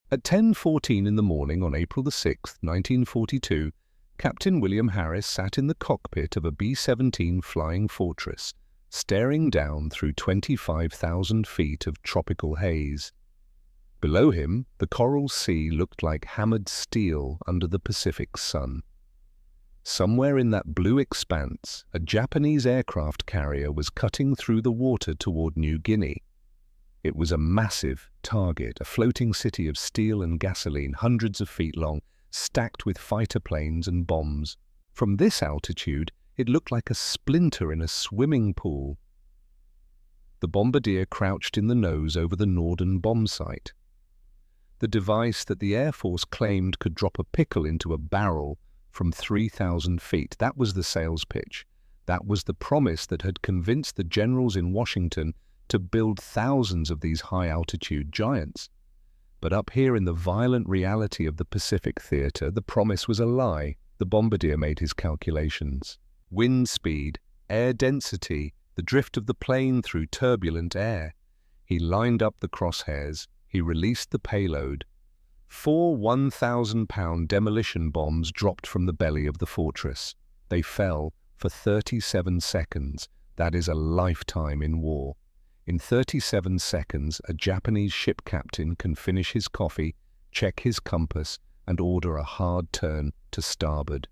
At 10:14 in the morning on April the 6th, 1942, Captain William Harris sat in the cockpit of a B-17 Flying Fortress, staring down through 25,000 feet of tropical haze. Below him, the coral sea looked like hammered steel under the Pacific sun. Somewhere in that blue expanse, a Japanese aircraft carrier was cutting through the water toward New Guinea. It was a massive target, a floating city of steel and gasoline, hundreds of feet long, stacked with fighter planes and bombs. From this altitude, it looked like a splinter in a swimming pool. The bombardier crouched in the nose over the Norden bomb site. The device that the Air Force claimed could drop a pickle into a barrel from 3,000 feet. That was the sales pitch. That was the promise that had convinced the generals in Washington to build thousands of these high-altitude giants. But up here in the violent reality of the Pacific theater, the promise was a lie. The bombardier made his calculations. Wind speed, air density, the drift of the plane through turbulent air. He lined up the crosshairs. He released the payload. 4 1,000-pound demolition bombs dropped from the belly of the fortress. They fell for 37 seconds. That is a lifetime in war. In 37 seconds, a Japanese ship captain can finish his coffee, check his compass, and order a hard turn to starboard.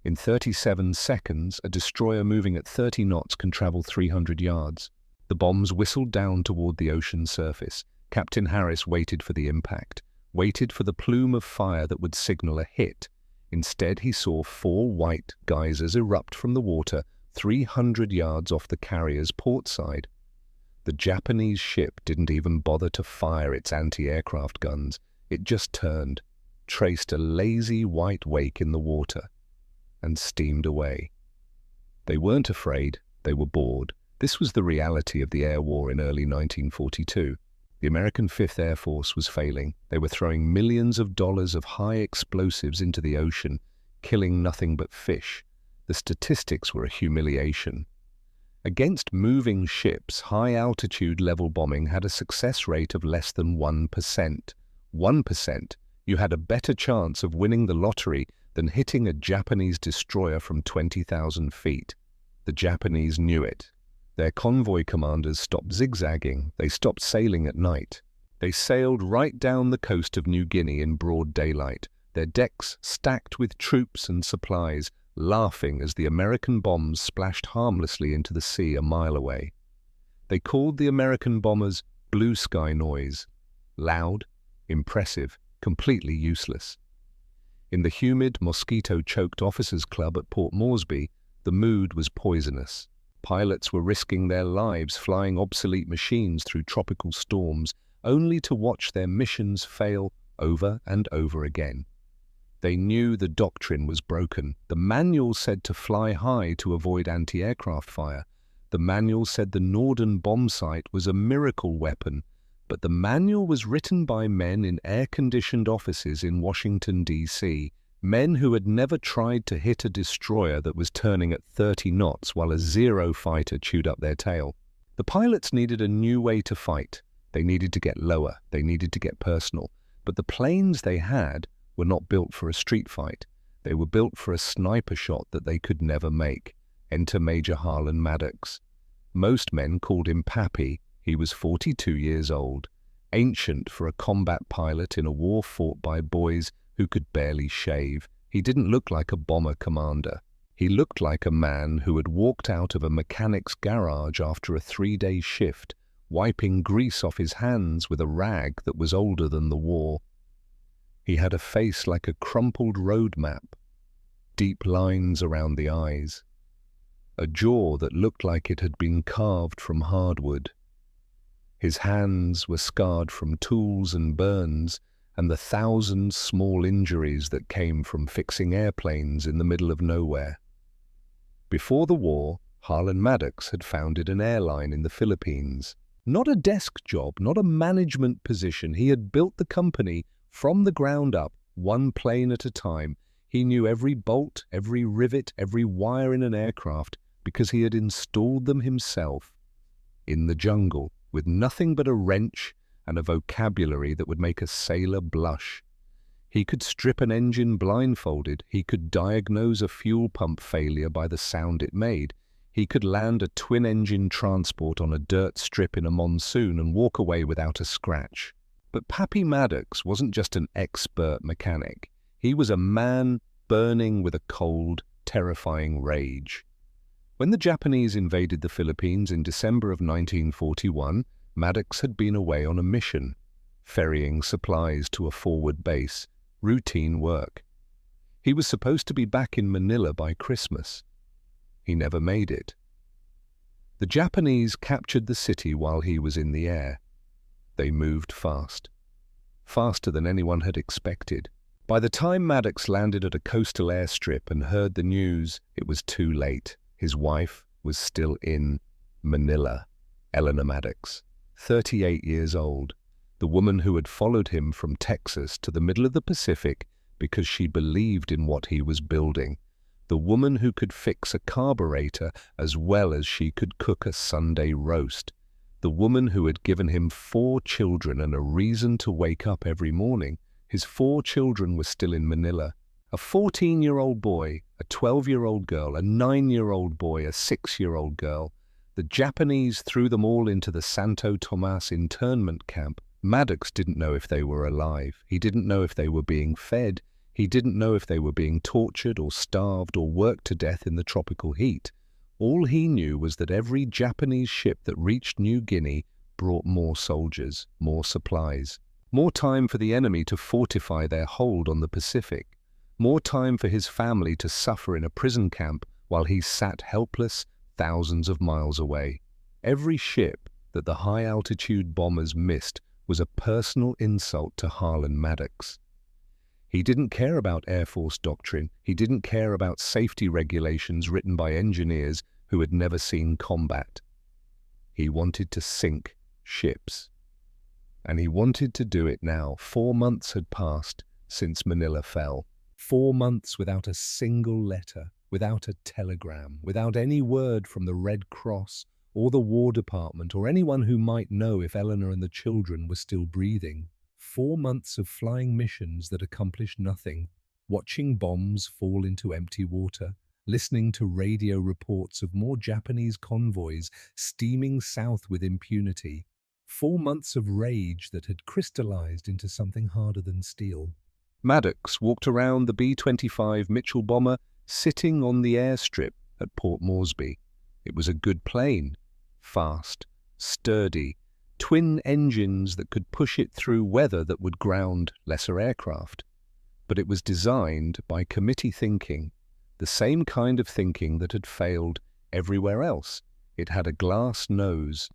In 37 seconds, a destroyer moving at 30 knots can travel 300 yards. The bombs whistled down toward the ocean surface. Captain Harris waited for the impact, waited for the plume of fire that would signal a hit. Instead, he saw 4 white geysers erupt from the water 300 yards off the carrier's port side. The Japanese ship didn't even bother to fire its anti-aircraft guns. It just turned, traced a lazy white wake in the water, and steamed away. They weren't afraid, they were bored. This was the reality of the air war in early 1942. The American 5th Air Force was failing. They were throwing millions of dollars of high explosives into the ocean, killing nothing but fish. The statistics were a humiliation. Against moving ships, high-altitude level bombing had a success rate of less than 1%. 1%. You had a better chance of winning the lottery than hitting a Japanese destroyer from 20,000 feet. The Japanese knew it. Their convoy commanders stopped zigzagging. They stopped sailing at night. They sailed right down the coast of New Guinea in broad daylight, their decks stacked with troops and supplies, laughing as the American bombs splashed harmlessly into the sea a mile away. They called the American bombers blue sky noise. Loud, impressive, completely useless. In the humid, mosquito-choked officers' club at Port Moresby, the mood was poisonous. Pilots were risking their lives flying obsolete machines through tropical storms, only to watch their missions fail over and over again. They knew the doctrine was broken. The manual said to fly high to avoid anti-aircraft fire. The manual said the Norden bomb site was a miracle weapon, but the manual was written by men in air-conditioned offices in Washington, D.C., men who had never tried to hit a destroyer that was turning at 30 knots while a Zero fighter chewed up their tail. The pilots needed a new way to fight. They needed to get lower. They needed to get personal. But the planes they had were not built for a street fight. They were built for a sniper shot that they could never make. Enter Major Harlan Maddox. Most men called him Pappy. He was 42 years old, ancient for a combat pilot in a war fought by boys who could barely shave. He didn't look like a bomber commander. He looked like a man who had walked out of a mechanic's garage after a 3-day shift, wiping grease off his hands with a rag that was older than the war. He had a face like a crumpled road map, deep lines around the eyes, a jaw that looked like it had been carved from hardwood. His hands were scarred from tools and burns, and the 1,000 small injuries that came from fixing airplanes in the middle of nowhere. Before the war, Harlan Maddox had founded an airline in the Philippines. Not a desk job, not a management position. He had built the company from the ground up, one plane at a time. He knew every bolt, every rivet, every wire in an aircraft because he had installed them himself. In the jungle, with nothing but a wrench and a vocabulary that would make a sailor blush. He could strip an engine blindfolded. He could diagnose a fuel pump failure by the sound it made. He could land a twin-engine transport on a dirt strip in a monsoon and walk away without a scratch. But Pappy Maddox wasn't just an expert mechanic. He was a man burning with a cold, terrifying rage. When the Japanese invaded the Philippines in December of 1941, Maddox had been away on a mission, ferrying supplies to a forward base, routine work. He was supposed to be back in Manila by Christmas. He never made it. The Japanese captured the city while he was in the air. They moved fast, faster than anyone had expected. By the time Maddox landed at a coastal airstrip and heard the news, it was too late. His wife was still in Manila. Eleanor Maddox, 38 years old, the woman who had followed him from Texas to the middle of the Pacific because she believed in what he was building, the woman who could fix a carburetor as well as she could cook a Sunday roast, the woman who had given him 4 children and a reason to wake up every morning. His 4 children were still in Manila. A 14-year-old boy, a 12-year-old girl, a 9-year-old boy, a 6-year-old girl. The Japanese threw them all into the Santo Tomas internment camp. Maddox didn't know if they were alive. He didn't know if they were being fed. He didn't know if they were being tortured or starved or worked to death in the tropical heat. All he knew was that every Japanese ship that reached New Guinea brought more soldiers, more supplies, more time for the enemy to fortify their hold on the Pacific, more time for his family to suffer in a prison camp while he sat helpless thousands of miles away. Every ship that the high-altitude bombers missed was a personal insult to Harlan Maddox. He didn't care about Air Force doctrine. He didn't care about safety regulations written by engineers who had never seen combat. He wanted to sink ships. And he wanted to do it now. 4 months had passed since Manila fell. 4 months without a single letter, without a telegram, without any word from the Red Cross or the War Department or anyone who might know if Eleanor and the children were still breathing. 4 months of flying missions that accomplished nothing, watching bombs fall into empty water, listening to radio reports of more Japanese convoys steaming south with impunity. 4 months of rage that had crystallized into something harder than steel. Maddox walked around the B-25 Mitchell bomber sitting on the airstrip at Port Moresby. It was a good plane, fast, sturdy, twin engines that could push it through weather that would ground lesser aircraft. But it was designed by committee thinking, the same kind of thinking that had failed everywhere else. It had a glass nose,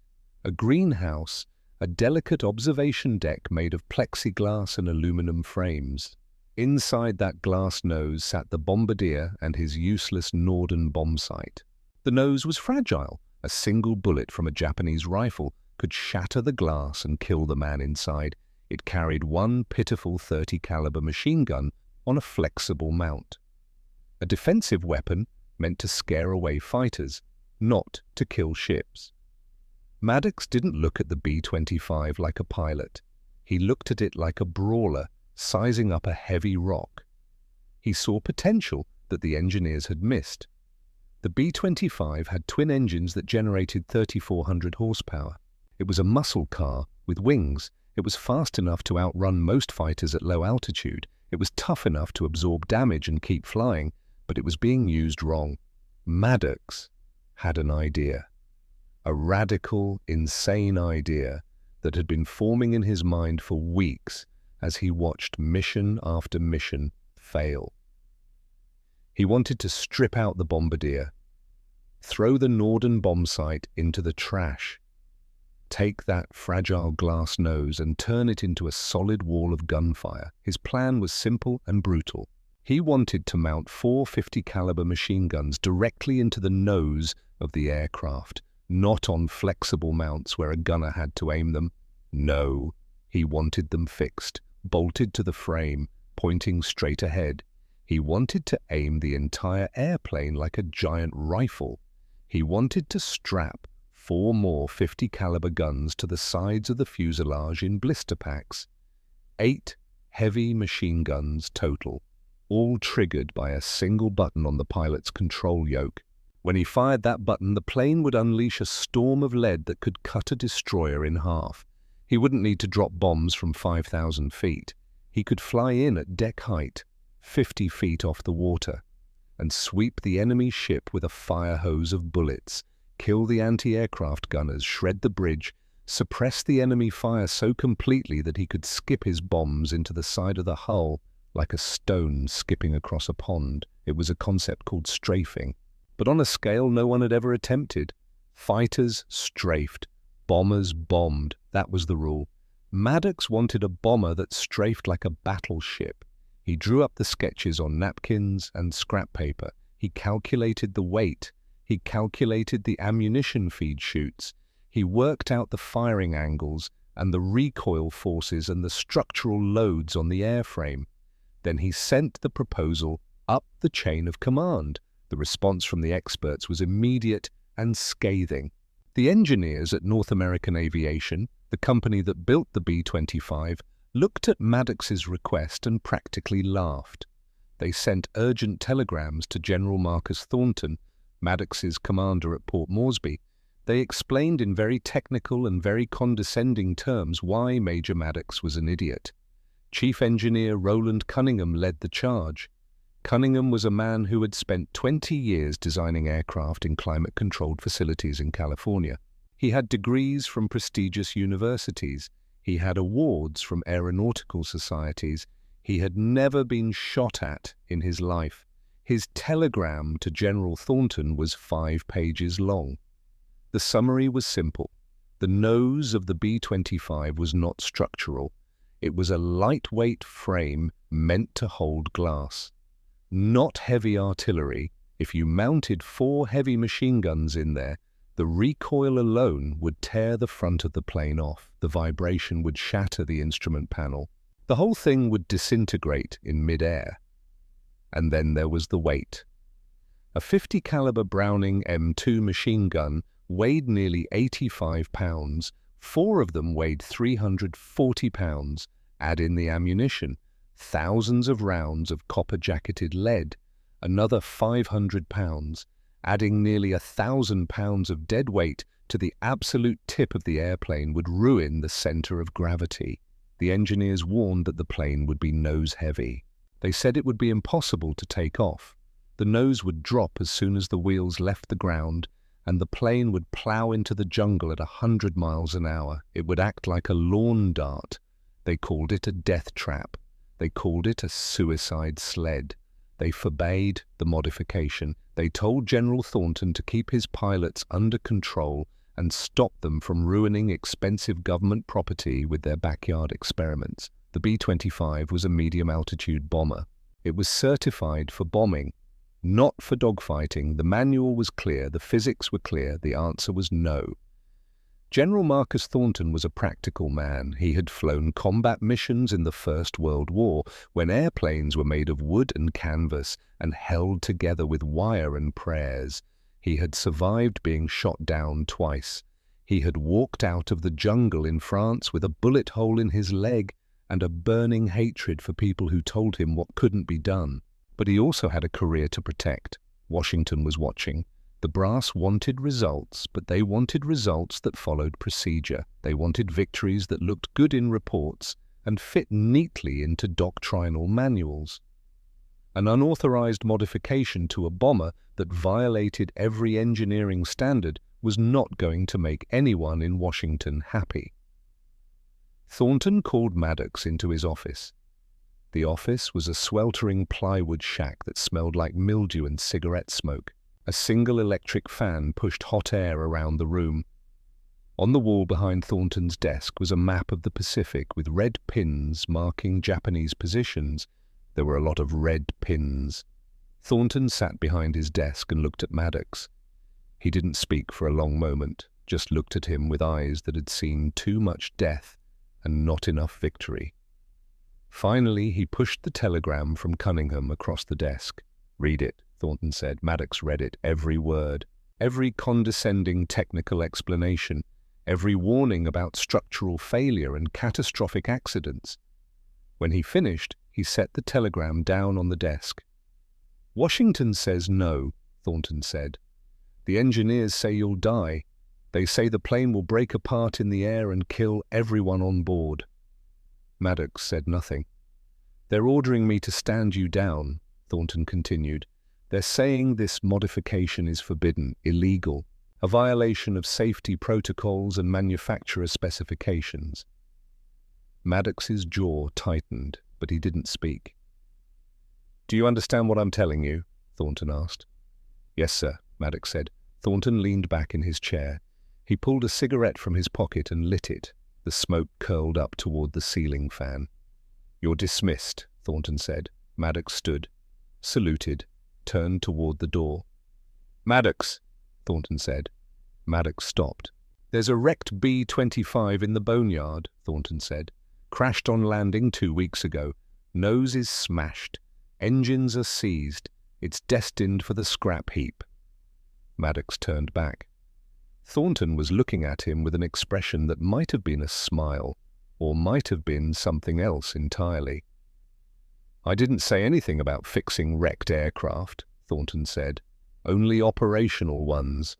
a greenhouse, a delicate observation deck made of plexiglass and aluminum frames. Inside that glass nose sat the bombardier and his useless Norden bomb sight. The nose was fragile. A single bullet from a Japanese rifle could shatter the glass and kill the man inside. It carried one pitiful .30 caliber machine gun on a flexible mount. A defensive weapon meant to scare away fighters, not to kill ships. Maddox didn't look at the B-25 like a pilot. He looked at it like a brawler, sizing up a heavy rock. He saw potential that the engineers had missed. The B-25 had twin engines that generated 3,400 horsepower. It was a muscle car with wings. It was fast enough to outrun most fighters at low altitude. It was tough enough to absorb damage and keep flying, but it was being used wrong. Maddox had an idea. A radical, insane idea that had been forming in his mind for weeks as he watched mission after mission fail. He wanted to strip out the bombardier, throw the Norden bomb sight into the trash, take that fragile glass nose and turn it into a solid wall of gunfire. His plan was simple and brutal. He wanted to mount 450 caliber machine guns directly into the nose of the aircraft, not on flexible mounts where a gunner had to aim them. No, he wanted them fixed, bolted to the frame, pointing straight ahead. He wanted to aim the entire airplane like a giant rifle. He wanted to strap 4 more 50 caliber guns to the sides of the fuselage in blister packs. 8 heavy machine guns total, all triggered by a single button on the pilot's control yoke. When he fired that button, the plane would unleash a storm of lead that could cut a destroyer in half. He wouldn't need to drop bombs from 5,000 feet. He could fly in at deck height, 50 feet off the water, and sweep the enemy ship with a fire hose of bullets, kill the anti-aircraft gunners, shred the bridge, suppress the enemy fire so completely that he could skip his bombs into the side of the hull like a stone skipping across a pond. It was a concept called strafing, but on a scale no one had ever attempted. Fighters strafed, bombers bombed. That was the rule. Maddox wanted a bomber that strafed like a battleship. He drew up the sketches on napkins and scrap paper. He calculated the weight. He calculated the ammunition feed chutes. He worked out the firing angles and the recoil forces and the structural loads on the airframe. Then he sent the proposal up the chain of command. The response from the experts was immediate and scathing. The engineers at North American Aviation, the company that built the B-25, looked at Maddox's request and practically laughed. They sent urgent telegrams to General Marcus Thornton, Maddox's commander at Port Moresby. They explained in very technical and very condescending terms why Major Maddox was an idiot. Chief Engineer Roland Cunningham led the charge. Cunningham was a man who had spent 20 years designing aircraft in climate-controlled facilities in California. He had degrees from prestigious universities. He had awards from aeronautical societies. He had never been shot at in his life. His telegram to General Thornton was 5 pages long. The summary was simple. The nose of the B-25 was not structural. It was a lightweight frame meant to hold glass. Not heavy artillery. If you mounted 4 heavy machine guns in there, the recoil alone would tear the front of the plane off. The vibration would shatter the instrument panel. The whole thing would disintegrate in mid-air. And then there was the weight. A 50 caliber Browning M2 machine gun weighed nearly 85 pounds. 4 of them weighed 340 pounds. Add in the ammunition, thousands of rounds of copper-jacketed lead, another 500 pounds, adding nearly 1,000 pounds of dead weight to the absolute tip of the airplane would ruin the center of gravity. The engineers warned that the plane would be nose-heavy. They said it would be impossible to take off. The nose would drop as soon as the wheels left the ground, and the plane would plow into the jungle at 100 miles an hour. It would act like a lawn dart. They called it a death trap. They called it a suicide sled. They forbade the modification. They told General Thornton to keep his pilots under control and stop them from ruining expensive government property with their backyard experiments. The B-25 was a medium-altitude bomber. It was certified for bombing, not for dogfighting. The manual was clear, the physics were clear, the answer was no. General Marcus Thornton was a practical man. He had flown combat missions in the First World War, when airplanes were made of wood and canvas and held together with wire and prayers. He had survived being shot down twice. He had walked out of the jungle in France with a bullet hole in his leg and a burning hatred for people who told him what couldn't be done. But he also had a career to protect. Washington was watching. The brass wanted results, but they wanted results that followed procedure. They wanted victories that looked good in reports and fit neatly into doctrinal manuals. An unauthorized modification to a bomber that violated every engineering standard was not going to make anyone in Washington happy. Thornton called Maddox into his office. The office was a sweltering plywood shack that smelled like mildew and cigarette smoke. A single electric fan pushed hot air around the room. On the wall behind Thornton's desk was a map of the Pacific with red pins marking Japanese positions. There were a lot of red pins. Thornton sat behind his desk and looked at Maddox. He didn't speak for a long moment, just looked at him with eyes that had seen too much death and not enough victory. Finally, he pushed the telegram from Cunningham across the desk. "Read it," Thornton said. Maddox read it, every word. every condescending technical explanation, every warning about structural failure and catastrophic accidents. When he finished, he set the telegram down on the desk. "Washington says no," Thornton said. "The engineers say you'll die. They say the plane will break apart in the air and kill everyone on board." Maddox said nothing. "They're ordering me to stand you down," Thornton continued. "They're saying this modification is forbidden, illegal, a violation of safety protocols and manufacturer specifications." Maddox's jaw tightened, but he didn't speak. "Do you understand what I'm telling you?" Thornton asked. "Yes, sir," Maddox said. Thornton leaned back in his chair. He pulled a cigarette from his pocket and lit it. The smoke curled up toward the ceiling fan. "You're dismissed," Thornton said. Maddox stood, saluted, turned toward the door. "Maddox," Thornton said. Maddox stopped. "There's a wrecked B-25 in the boneyard," Thornton said. "Crashed on landing 2 weeks ago. Nose is smashed. Engines are seized. It's destined for the scrap heap." Maddox turned back. Thornton was looking at him with an expression that might have been a smile, or might have been something else entirely. "I didn't say anything about fixing wrecked aircraft," Thornton said. "Only operational ones."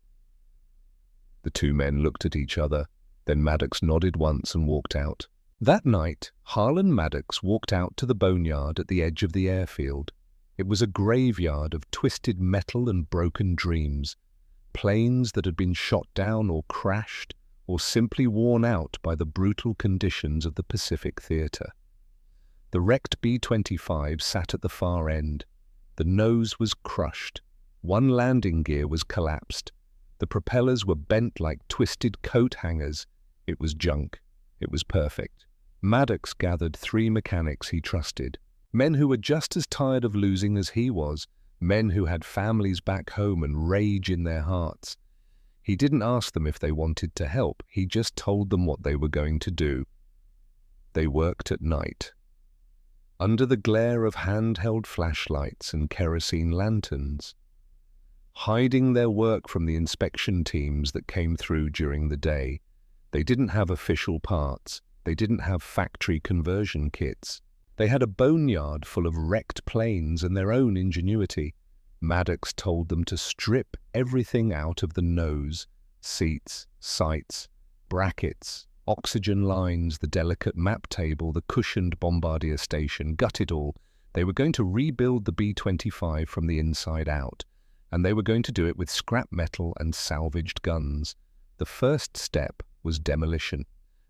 The two men looked at each other. Then Maddox nodded once and walked out. That night, Harlan Maddox walked out to the boneyard at the edge of the airfield. It was a graveyard of twisted metal and broken dreams, planes that had been shot down or crashed, or simply worn out by the brutal conditions of the Pacific Theater. The wrecked B-25 sat at the far end. The nose was crushed. One landing gear was collapsed. The propellers were bent like twisted coat hangers. It was junk. It was perfect. Maddox gathered 3 mechanics he trusted, men who were just as tired of losing as he was, men who had families back home and rage in their hearts. He didn't ask them if they wanted to help. He just told them what they were going to do. They worked at night, under the glare of handheld flashlights and kerosene lanterns, hiding their work from the inspection teams that came through during the day. They didn't have official parts. They didn't have factory conversion kits. They had a boneyard full of wrecked planes and their own ingenuity. Maddox told them to strip everything out of the nose: seats, sights, brackets, oxygen lines, the delicate map table, the cushioned bombardier station. Gut it all. They were going to rebuild the B-25 from the inside out, and they were going to do it with scrap metal and salvaged guns. The first step was demolition.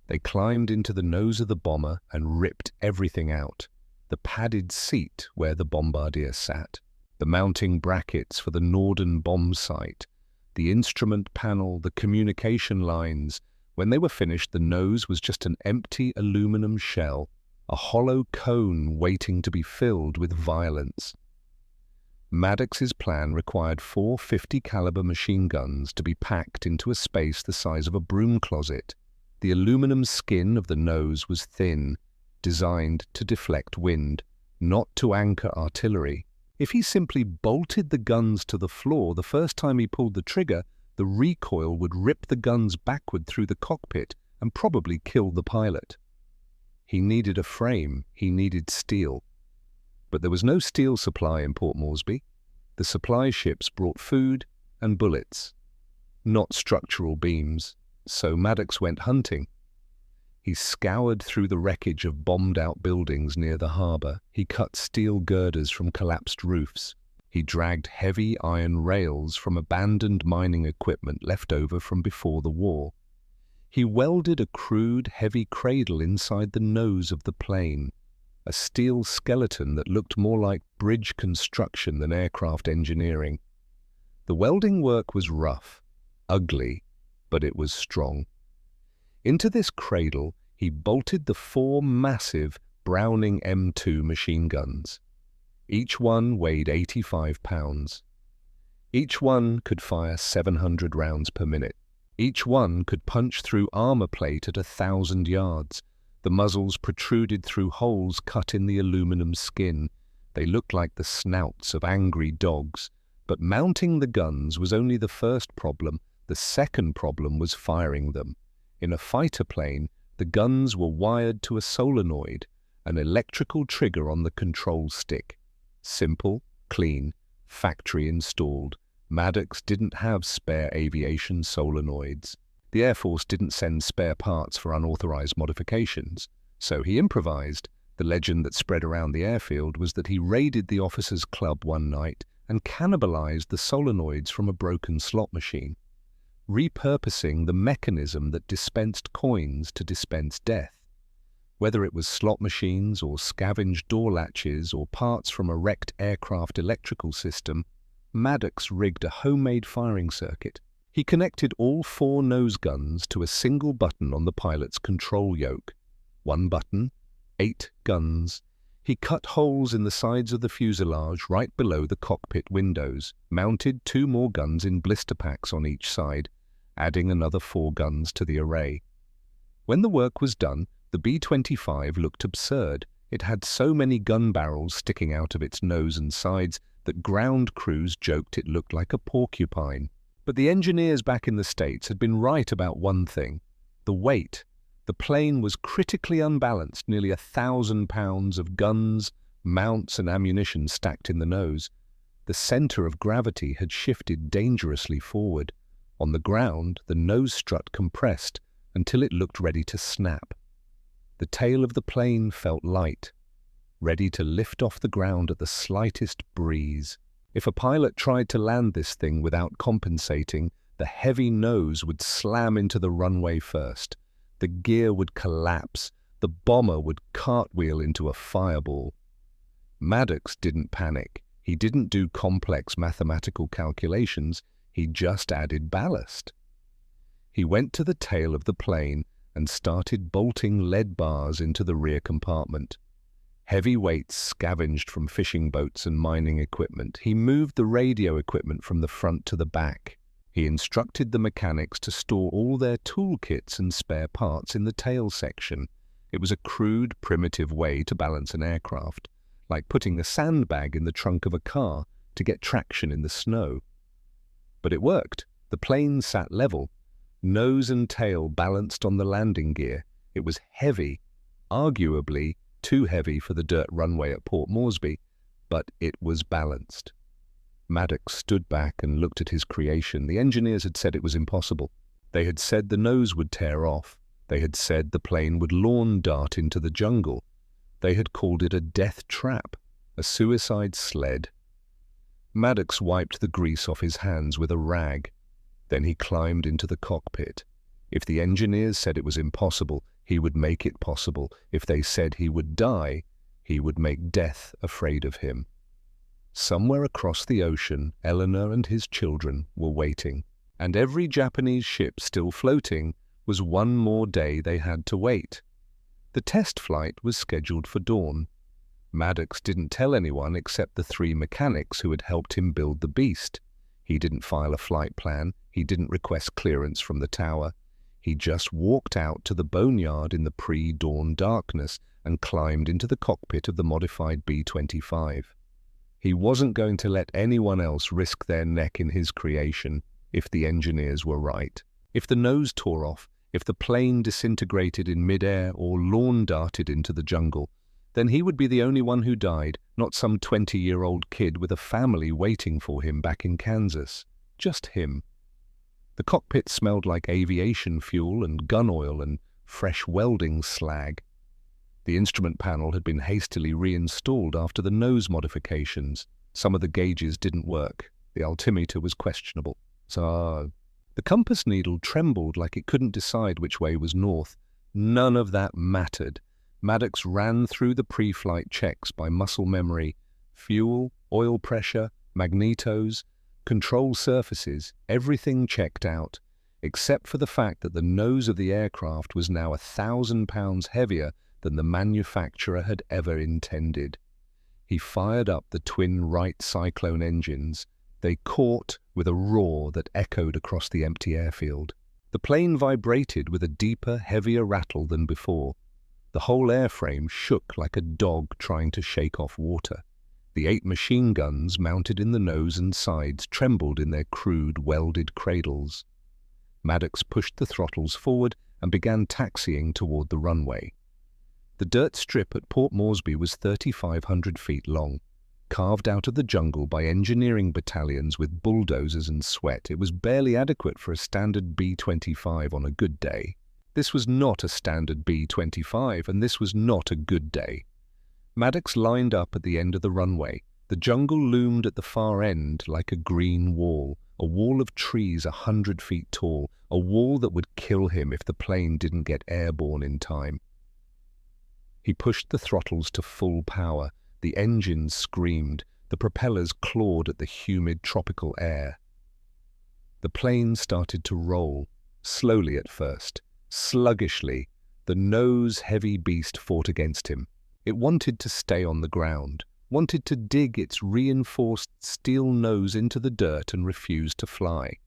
They climbed into the nose of the bomber and ripped everything out. The padded seat where the bombardier sat, the mounting brackets for the Norden bomb sight, the instrument panel, the communication lines. When they were finished, the nose was just an empty aluminum shell, a hollow cone waiting to be filled with violence. Maddox's plan required 4 .50-caliber machine guns to be packed into a space the size of a broom closet. The aluminum skin of the nose was thin, designed to deflect wind, not to anchor artillery. If he simply bolted the guns to the floor the first time he pulled the trigger, the recoil would rip the guns backward through the cockpit and probably kill the pilot. He needed a frame. He needed steel. But there was no steel supply in Port Moresby. The supply ships brought food and bullets, not structural beams. So Maddox went hunting. He scoured through the wreckage of bombed-out buildings near the harbour. He cut steel girders from collapsed roofs. He dragged heavy iron rails from abandoned mining equipment left over from before the war. He welded a crude, heavy cradle inside the nose of the plane, a steel skeleton that looked more like bridge construction than aircraft engineering. The welding work was rough, ugly, but it was strong. Into this cradle, he bolted the 4 massive Browning M2 machine guns. Each one weighed 85 pounds. Each one could fire 700 rounds per minute. Each one could punch through armor plate at 1,000 yards. The muzzles protruded through holes cut in the aluminum skin. They looked like the snouts of angry dogs. But mounting the guns was only the first problem. The second problem was firing them. In a fighter plane, the guns were wired to a solenoid, an electrical trigger on the control stick. Simple, clean, factory installed. Maddox didn't have spare aviation solenoids. The Air Force didn't send spare parts for unauthorized modifications, so he improvised. The legend that spread around the airfield was that he raided the officers' club one night and cannibalized the solenoids from a broken slot machine, repurposing the mechanism that dispensed coins to dispense death. Whether it was slot machines or scavenged door latches or parts from a wrecked aircraft electrical system, Maddox rigged a homemade firing circuit. He connected all 4 nose guns to a single button on the pilot's control yoke. 1 button, 8 guns. He cut holes in the sides of the fuselage right below the cockpit windows, mounted 2 more guns in blister packs on each side, adding another 4 guns to the array. When the work was done, the B-25 looked absurd. It had so many gun barrels sticking out of its nose and sides that ground crews joked it looked like a porcupine. But the engineers back in the States had been right about one thing: the weight. The plane was critically unbalanced, nearly 1,000 pounds of guns, mounts and ammunition stacked in the nose. The center of gravity had shifted dangerously forward. On the ground, the nose strut compressed until it looked ready to snap. The tail of the plane felt light, ready to lift off the ground at the slightest breeze. If a pilot tried to land this thing without compensating, the heavy nose would slam into the runway first. The gear would collapse. The bomber would cartwheel into a fireball. Maddox didn't panic. He didn't do complex mathematical calculations. He just added ballast. He went to the tail of the plane and started bolting lead bars into the rear compartment. Heavy weights scavenged from fishing boats and mining equipment. He moved the radio equipment from the front to the back. He instructed the mechanics to store all their toolkits and spare parts in the tail section. It was a crude, primitive way to balance an aircraft, like putting a sandbag in the trunk of a car to get traction in the snow. But it worked. The plane sat level. Nose and tail balanced on the landing gear. It was heavy, arguably too heavy for the dirt runway at Port Moresby, but it was balanced. Maddox stood back and looked at his creation. The engineers had said it was impossible. They had said the nose would tear off. They had said the plane would lawn dart into the jungle. They had called it a death trap, a suicide sled. Maddox wiped the grease off his hands with a rag. Then he climbed into the cockpit. If the engineers said it was impossible, he would make it possible. If they said he would die, he would make death afraid of him. Somewhere across the ocean, Eleanor and his children were waiting, and every Japanese ship still floating was one more day they had to wait. The test flight was scheduled for dawn. Maddox didn't tell anyone except the 3 mechanics who had helped him build the beast. He didn't file a flight plan. He didn't request clearance from the tower. He just walked out to the boneyard in the pre-dawn darkness and climbed into the cockpit of the modified B-25. He wasn't going to let anyone else risk their neck in his creation if the engineers were right. If the nose tore off, if the plane disintegrated in mid-air or lawn darted into the jungle, then he would be the only one who died, not some 20-year-old kid with a family waiting for him back in Kansas. Just him. The cockpit smelled like aviation fuel and gun oil and fresh welding slag. The instrument panel had been hastily reinstalled after the nose modifications. Some of the gauges didn't work. The altimeter was questionable. So the compass needle trembled like it couldn't decide which way was north. None of that mattered. Maddox ran through the pre-flight checks by muscle memory. Fuel, oil pressure, magnetos, control surfaces, everything checked out, except for the fact that the nose of the aircraft was now 1,000 pounds heavier than the manufacturer had ever intended. He fired up the twin Wright Cyclone engines. They caught with a roar that echoed across the empty airfield. The plane vibrated with a deeper, heavier rattle than before. The whole airframe shook like a dog trying to shake off water. The 8 machine guns mounted in the nose and sides trembled in their crude, welded cradles. Maddox pushed the throttles forward and began taxiing toward the runway. The dirt strip at Port Moresby was 3,500 feet long. Carved out of the jungle by engineering battalions with bulldozers and sweat, it was barely adequate for a standard B-25 on a good day. This was not a standard B-25, and this was not a good day. Maddox lined up at the end of the runway. The jungle loomed at the far end like a green wall, a wall of trees 100 feet tall, a wall that would kill him if the plane didn't get airborne in time. He pushed the throttles to full power. The engines screamed. The propellers clawed at the humid tropical air. The plane started to roll, slowly at first, sluggishly. The nose-heavy beast fought against him. It wanted to stay on the ground, wanted to dig its reinforced steel nose into the dirt and refused to fly.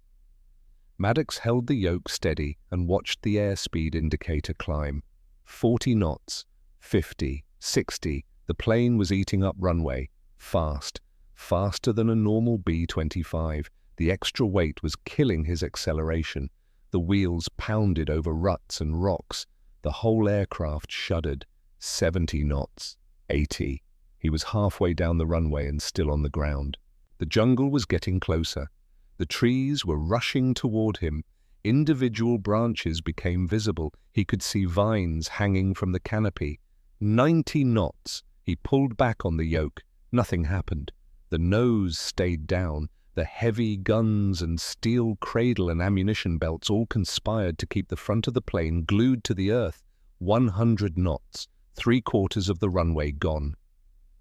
Maddox held the yoke steady and watched the airspeed indicator climb. 40 knots, 50, 60. The plane was eating up runway, fast, faster than a normal B-25. The extra weight was killing his acceleration. The wheels pounded over ruts and rocks. The whole aircraft shuddered. 70 knots, 80. He was halfway down the runway and still on the ground. The jungle was getting closer. The trees were rushing toward him. Individual branches became visible. He could see vines hanging from the canopy. 90 knots. He pulled back on the yoke. Nothing happened. The nose stayed down. The heavy guns and steel cradle and ammunition belts all conspired to keep the front of the plane glued to the earth. 100 knots. 3/4 of the runway gone.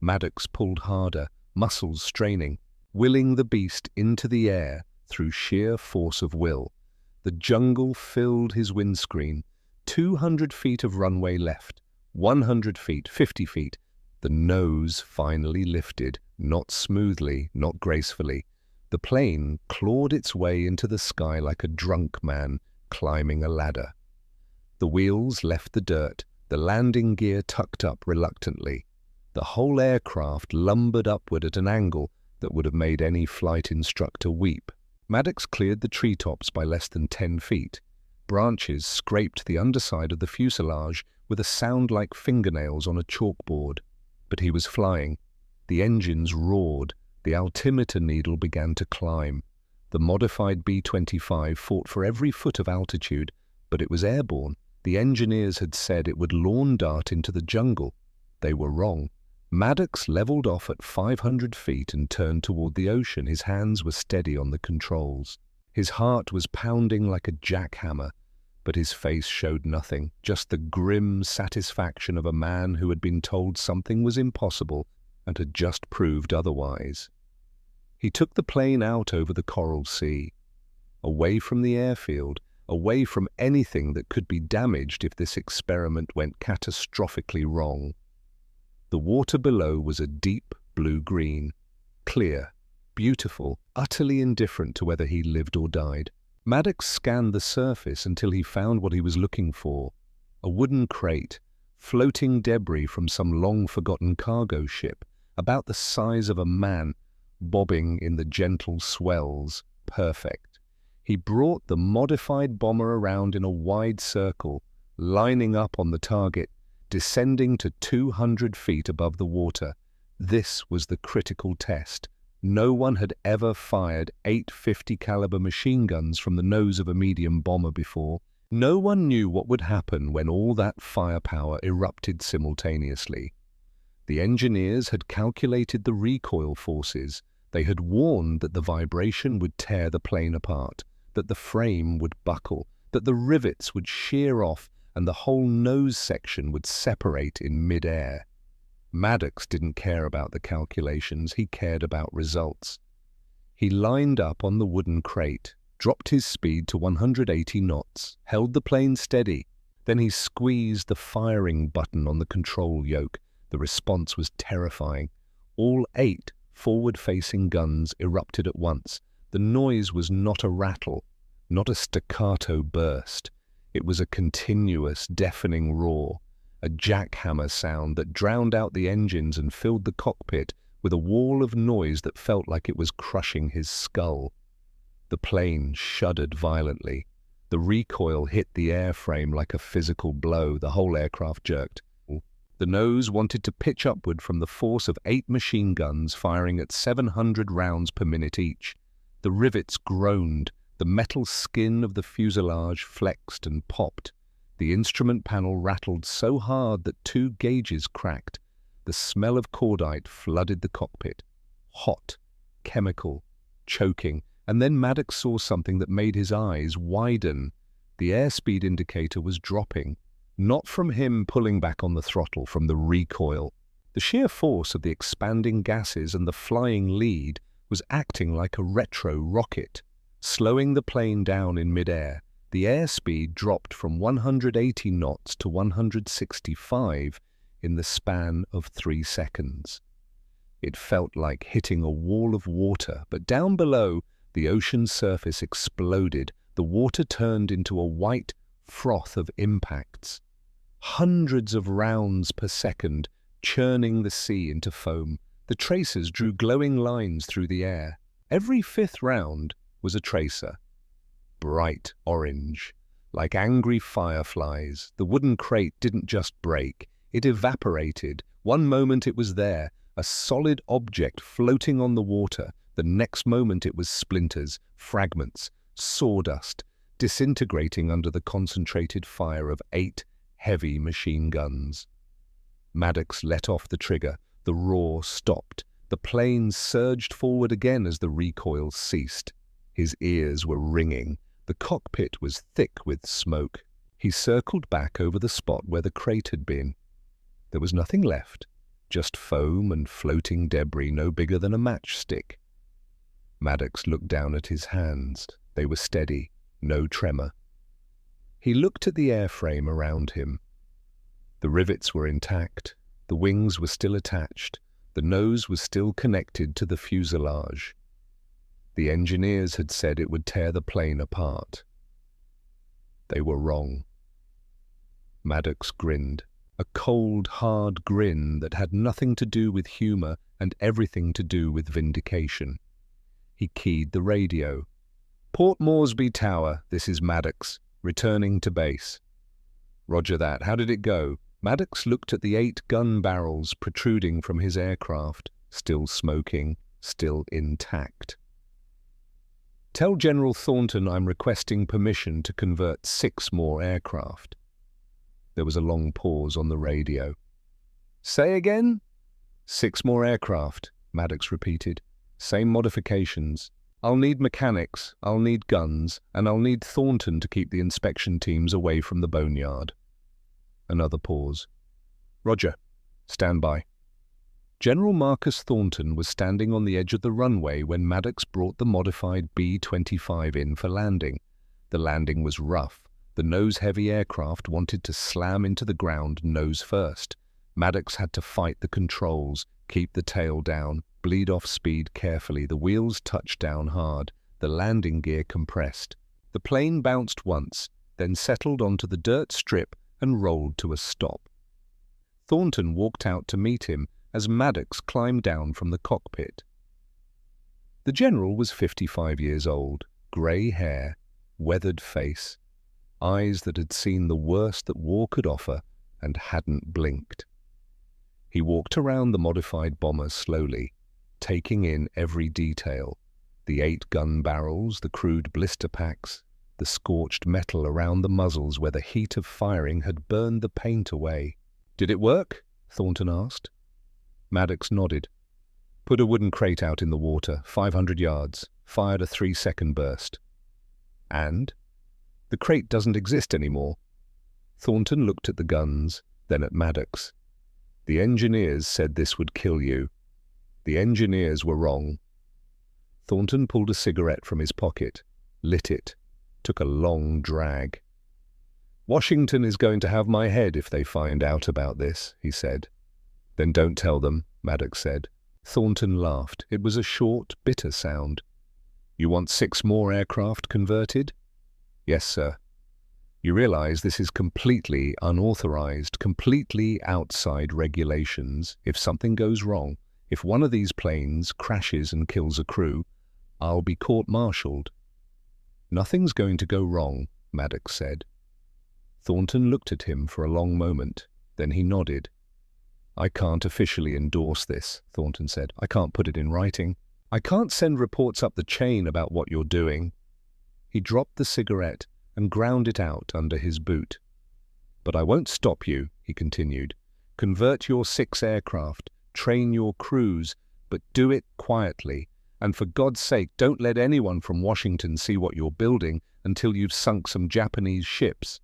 Maddox pulled harder, muscles straining, willing the beast into the air through sheer force of will. The jungle filled his windscreen. 200 feet of runway left. 100 feet, 50 feet. The nose finally lifted, not smoothly, not gracefully. The plane clawed its way into the sky like a drunk man climbing a ladder. The wheels left the dirt, the landing gear tucked up reluctantly. The whole aircraft lumbered upward at an angle that would have made any flight instructor weep. Maddox cleared the treetops by less than 10 feet. Branches scraped the underside of the fuselage with a sound like fingernails on a chalkboard. But he was flying. The engines roared. The altimeter needle began to climb. The modified B-25 fought for every foot of altitude, but it was airborne. The engineers had said it would lawn dart into the jungle. They were wrong. Maddox leveled off at 500 feet and turned toward the ocean. His hands were steady on the controls. His heart was pounding like a jackhammer, but his face showed nothing, just the grim satisfaction of a man who had been told something was impossible and had just proved otherwise. He took the plane out over the Coral Sea, away from the airfield, away from anything that could be damaged if this experiment went catastrophically wrong. The water below was a deep blue-green, clear, beautiful, utterly indifferent to whether he lived or died. Maddox scanned the surface until he found what he was looking for, a wooden crate, floating debris from some long-forgotten cargo ship, about the size of a man, bobbing in the gentle swells, perfect. He brought the modified bomber around in a wide circle, lining up on the target, descending to 200 feet above the water. This was the critical test. No one had ever fired 850 caliber machine guns from the nose of a medium bomber before. No one knew what would happen when all that firepower erupted simultaneously. The engineers had calculated the recoil forces. They had warned that the vibration would tear the plane apart, that the frame would buckle, that the rivets would shear off, and the whole nose section would separate in mid-air. Maddox didn't care about the calculations, he cared about results. He lined up on the wooden crate, dropped his speed to 180 knots, held the plane steady. Then he squeezed the firing button on the control yoke. The response was terrifying. All 8 forward-facing guns erupted at once. The noise was not a rattle, not a staccato burst. It was a continuous, deafening roar, a jackhammer sound that drowned out the engines and filled the cockpit with a wall of noise that felt like it was crushing his skull. The plane shuddered violently. The recoil hit the airframe like a physical blow. The whole aircraft jerked. The nose wanted to pitch upward from the force of 8 machine guns firing at 700 rounds per minute each. The rivets groaned. The metal skin of the fuselage flexed and popped. The instrument panel rattled so hard that 2 gauges cracked. The smell of cordite flooded the cockpit. Hot, chemical, choking. And then Maddox saw something that made his eyes widen. The airspeed indicator was dropping. Not from him pulling back on the throttle, from the recoil. The sheer force of the expanding gases and the flying lead was acting like a retro rocket, slowing the plane down in midair. The airspeed dropped from 180 knots to 165 in the span of 3 seconds. It felt like hitting a wall of water, but down below, the ocean surface exploded. The water turned into a white froth of impacts. Hundreds of rounds per second, churning the sea into foam. The tracers drew glowing lines through the air. Every 5th round was a tracer. Bright orange. Like angry fireflies, the wooden crate didn't just break, it evaporated. One moment it was there, a solid object floating on the water. The next moment it was splinters, fragments, sawdust, disintegrating under the concentrated fire of 8 heavy machine guns. Maddox let off the trigger. The roar stopped. The plane surged forward again as the recoil ceased. His ears were ringing. The cockpit was thick with smoke. He circled back over the spot where the crate had been. There was nothing left, just foam and floating debris no bigger than a matchstick. Maddox looked down at his hands. They were steady, no tremor. He looked at the airframe around him. The rivets were intact, the wings were still attached, the nose was still connected to the fuselage. The engineers had said it would tear the plane apart. They were wrong. Maddox grinned, a cold, hard grin that had nothing to do with humor and everything to do with vindication. He keyed the radio. "Port Moresby Tower, this is Maddox. Returning to base." "Roger that. How did it go?" Maddox looked at the 8 gun barrels protruding from his aircraft, still smoking, still intact. "Tell General Thornton I'm requesting permission to convert 6 more aircraft." There was a long pause on the radio. "Say again?" "6 more aircraft," Maddox repeated. "Same modifications. I'll need mechanics, I'll need guns, and I'll need Thornton to keep the inspection teams away from the boneyard." Another pause. "Roger. Stand by." General Marcus Thornton was standing on the edge of the runway when Maddox brought the modified B-25 in for landing. The landing was rough. The nose-heavy aircraft wanted to slam into the ground nose first. Maddox had to fight the controls, keep the tail down, bleed off speed carefully. The wheels touched down hard. The landing gear compressed. The plane bounced once, then settled onto the dirt strip and rolled to a stop. Thornton walked out to meet him as Maddox climbed down from the cockpit. The general was 55 years old, grey hair, weathered face, eyes that had seen the worst that war could offer and hadn't blinked. He walked around the modified bomber slowly, taking in every detail, the 8 gun barrels, the crude blister packs, the scorched metal around the muzzles where the heat of firing had burned the paint away. "Did it work?" Thornton asked. Maddox nodded. "Put a wooden crate out in the water, 500 yards, fired a 3-second burst." "And?" "The crate doesn't exist anymore." Thornton looked at the guns, then at Maddox. "The engineers said this would kill you. The engineers were wrong." Thornton pulled a cigarette from his pocket, lit it, took a long drag. "Washington is going to have my head if they find out about this," he said. "Then don't tell them," Maddox said. Thornton laughed. It was a short, bitter sound. "You want 6 more aircraft converted?" "Yes, sir." "You realize this is completely unauthorized, completely outside regulations. If something goes wrong, If one of these planes crashes and kills a crew, I'll be court-martialed." "Nothing's going to go wrong," Maddox said. Thornton looked at him for a long moment. Then he nodded. "I can't officially endorse this," Thornton said. "I can't put it in writing. I can't send reports up the chain about what you're doing." He dropped the cigarette and ground it out under his boot. "But I won't stop you," he continued. "Convert your 6 aircraft, train your crews, but do it quietly. And for God's sake, don't let anyone from Washington see what you're building until you've sunk some Japanese ships."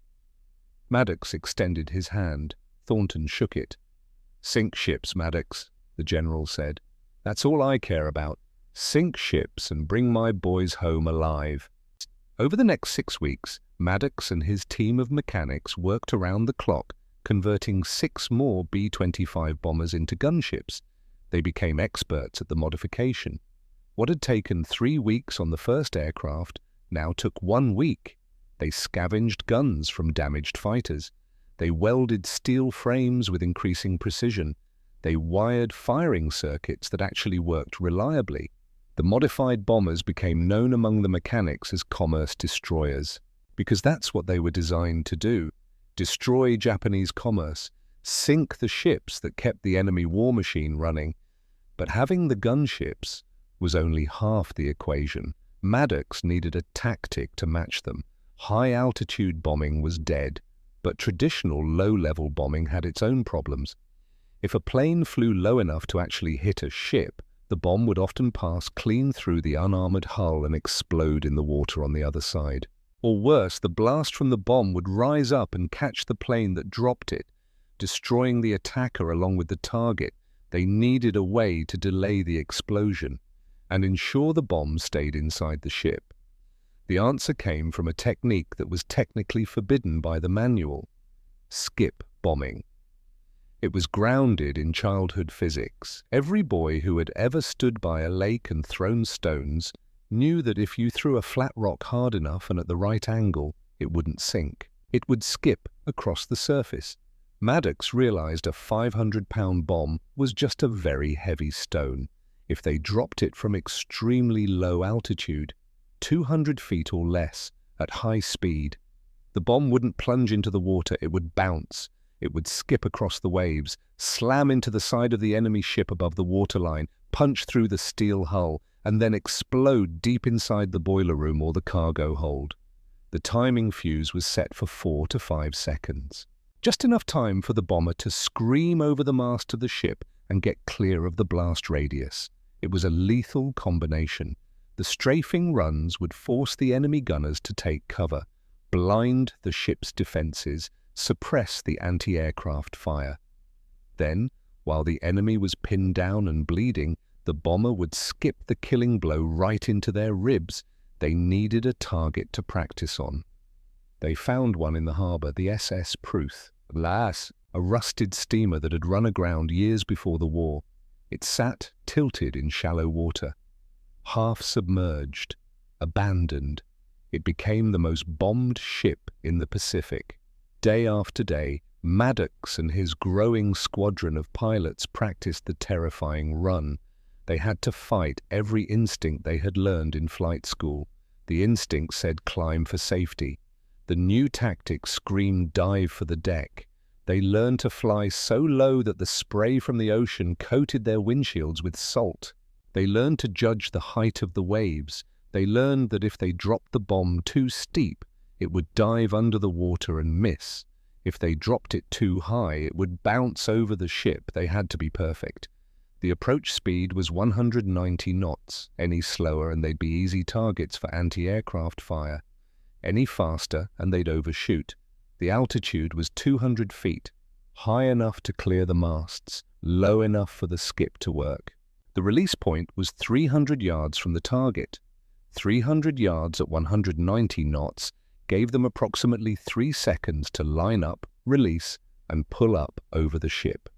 Maddox extended his hand. Thornton shook it. "Sink ships, Maddox," the general said. "That's all I care about. Sink ships and bring my boys home alive." Over the next 6 weeks, Maddox and his team of mechanics worked around the clock, converting 6 more B-25 bombers into gunships. They became experts at the modification. What had taken 3 weeks on the first aircraft now took 1 week. They scavenged guns from damaged fighters. They welded steel frames with increasing precision. They wired firing circuits that actually worked reliably. The modified bombers became known among the mechanics as commerce destroyers, because that's what they were designed to do: destroy Japanese commerce, sink the ships that kept the enemy war machine running. But having the gunships was only half the equation. Maddox needed a tactic to match them. High-altitude bombing was dead, but traditional low-level bombing had its own problems. If a plane flew low enough to actually hit a ship, the bomb would often pass clean through the unarmored hull and explode in the water on the other side. Or worse, the blast from the bomb would rise up and catch the plane that dropped it, destroying the attacker along with the target. They needed a way to delay the explosion and ensure the bomb stayed inside the ship. The answer came from a technique that was technically forbidden by the manual: skip bombing. It was grounded in childhood physics. Every boy who had ever stood by a lake and thrown stones knew that if you threw a flat rock hard enough and at the right angle, it wouldn't sink. It would skip across the surface. Maddox realized a 500-pound bomb was just a very heavy stone. If they dropped it from extremely low altitude, 200 feet or less, at high speed, the bomb wouldn't plunge into the water, it would bounce. It would skip across the waves, slam into the side of the enemy ship above the waterline, punch through the steel hull, and then explode deep inside the boiler room or the cargo hold. The timing fuse was set for 4 to 5 seconds. Just enough time for the bomber to scream over the mast of the ship and get clear of the blast radius. It was a lethal combination. The strafing runs would force the enemy gunners to take cover, blind the ship's defenses, suppress the anti-aircraft fire. Then, while the enemy was pinned down and bleeding, the bomber would skip the killing blow right into their ribs. They needed a target to practice on. They found one in the harbor, the SS Pruth, alas, a rusted steamer that had run aground years before the war. It sat tilted in shallow water, half submerged, abandoned. It became the most bombed ship in the Pacific. Day after day, Maddox and his growing squadron of pilots practiced the terrifying run. They had to fight every instinct they had learned in flight school. The instinct said climb for safety. The new tactic screamed dive for the deck. They learned to fly so low that the spray from the ocean coated their windshields with salt. They learned to judge the height of the waves. They learned that if they dropped the bomb too steep, it would dive under the water and miss. If they dropped it too high, it would bounce over the ship. They had to be perfect. The approach speed was 190 knots. Any slower and they'd be easy targets for anti-aircraft fire. Any faster and they'd overshoot. The altitude was 200 feet, high enough to clear the masts, low enough for the skip to work. The release point was 300 yards from the target. 300 yards at 190 knots gave them approximately 3 seconds to line up, release, and pull up over the ship.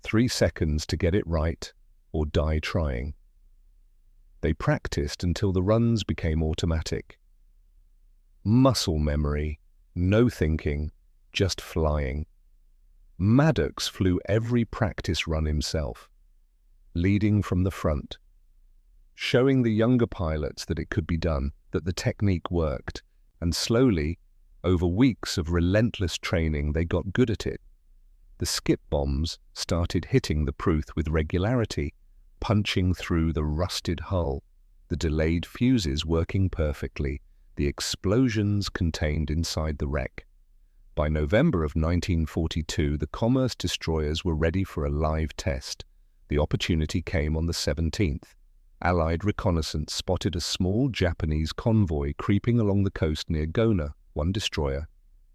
3 seconds to get it right or die trying. They practiced until the runs became automatic. Muscle memory, no thinking, just flying. Maddox flew every practice run himself. leading from the front, showing the younger pilots that it could be done, that the technique worked, and slowly, over weeks of relentless training, they got good at it. The skip bombs started hitting the Pruth with regularity, punching through the rusted hull, the delayed fuses working perfectly, the explosions contained inside the wreck. By November of 1942, the commerce destroyers were ready for a live test. The opportunity came on the 17th. Allied reconnaissance spotted a small Japanese convoy creeping along the coast near Gona, one destroyer,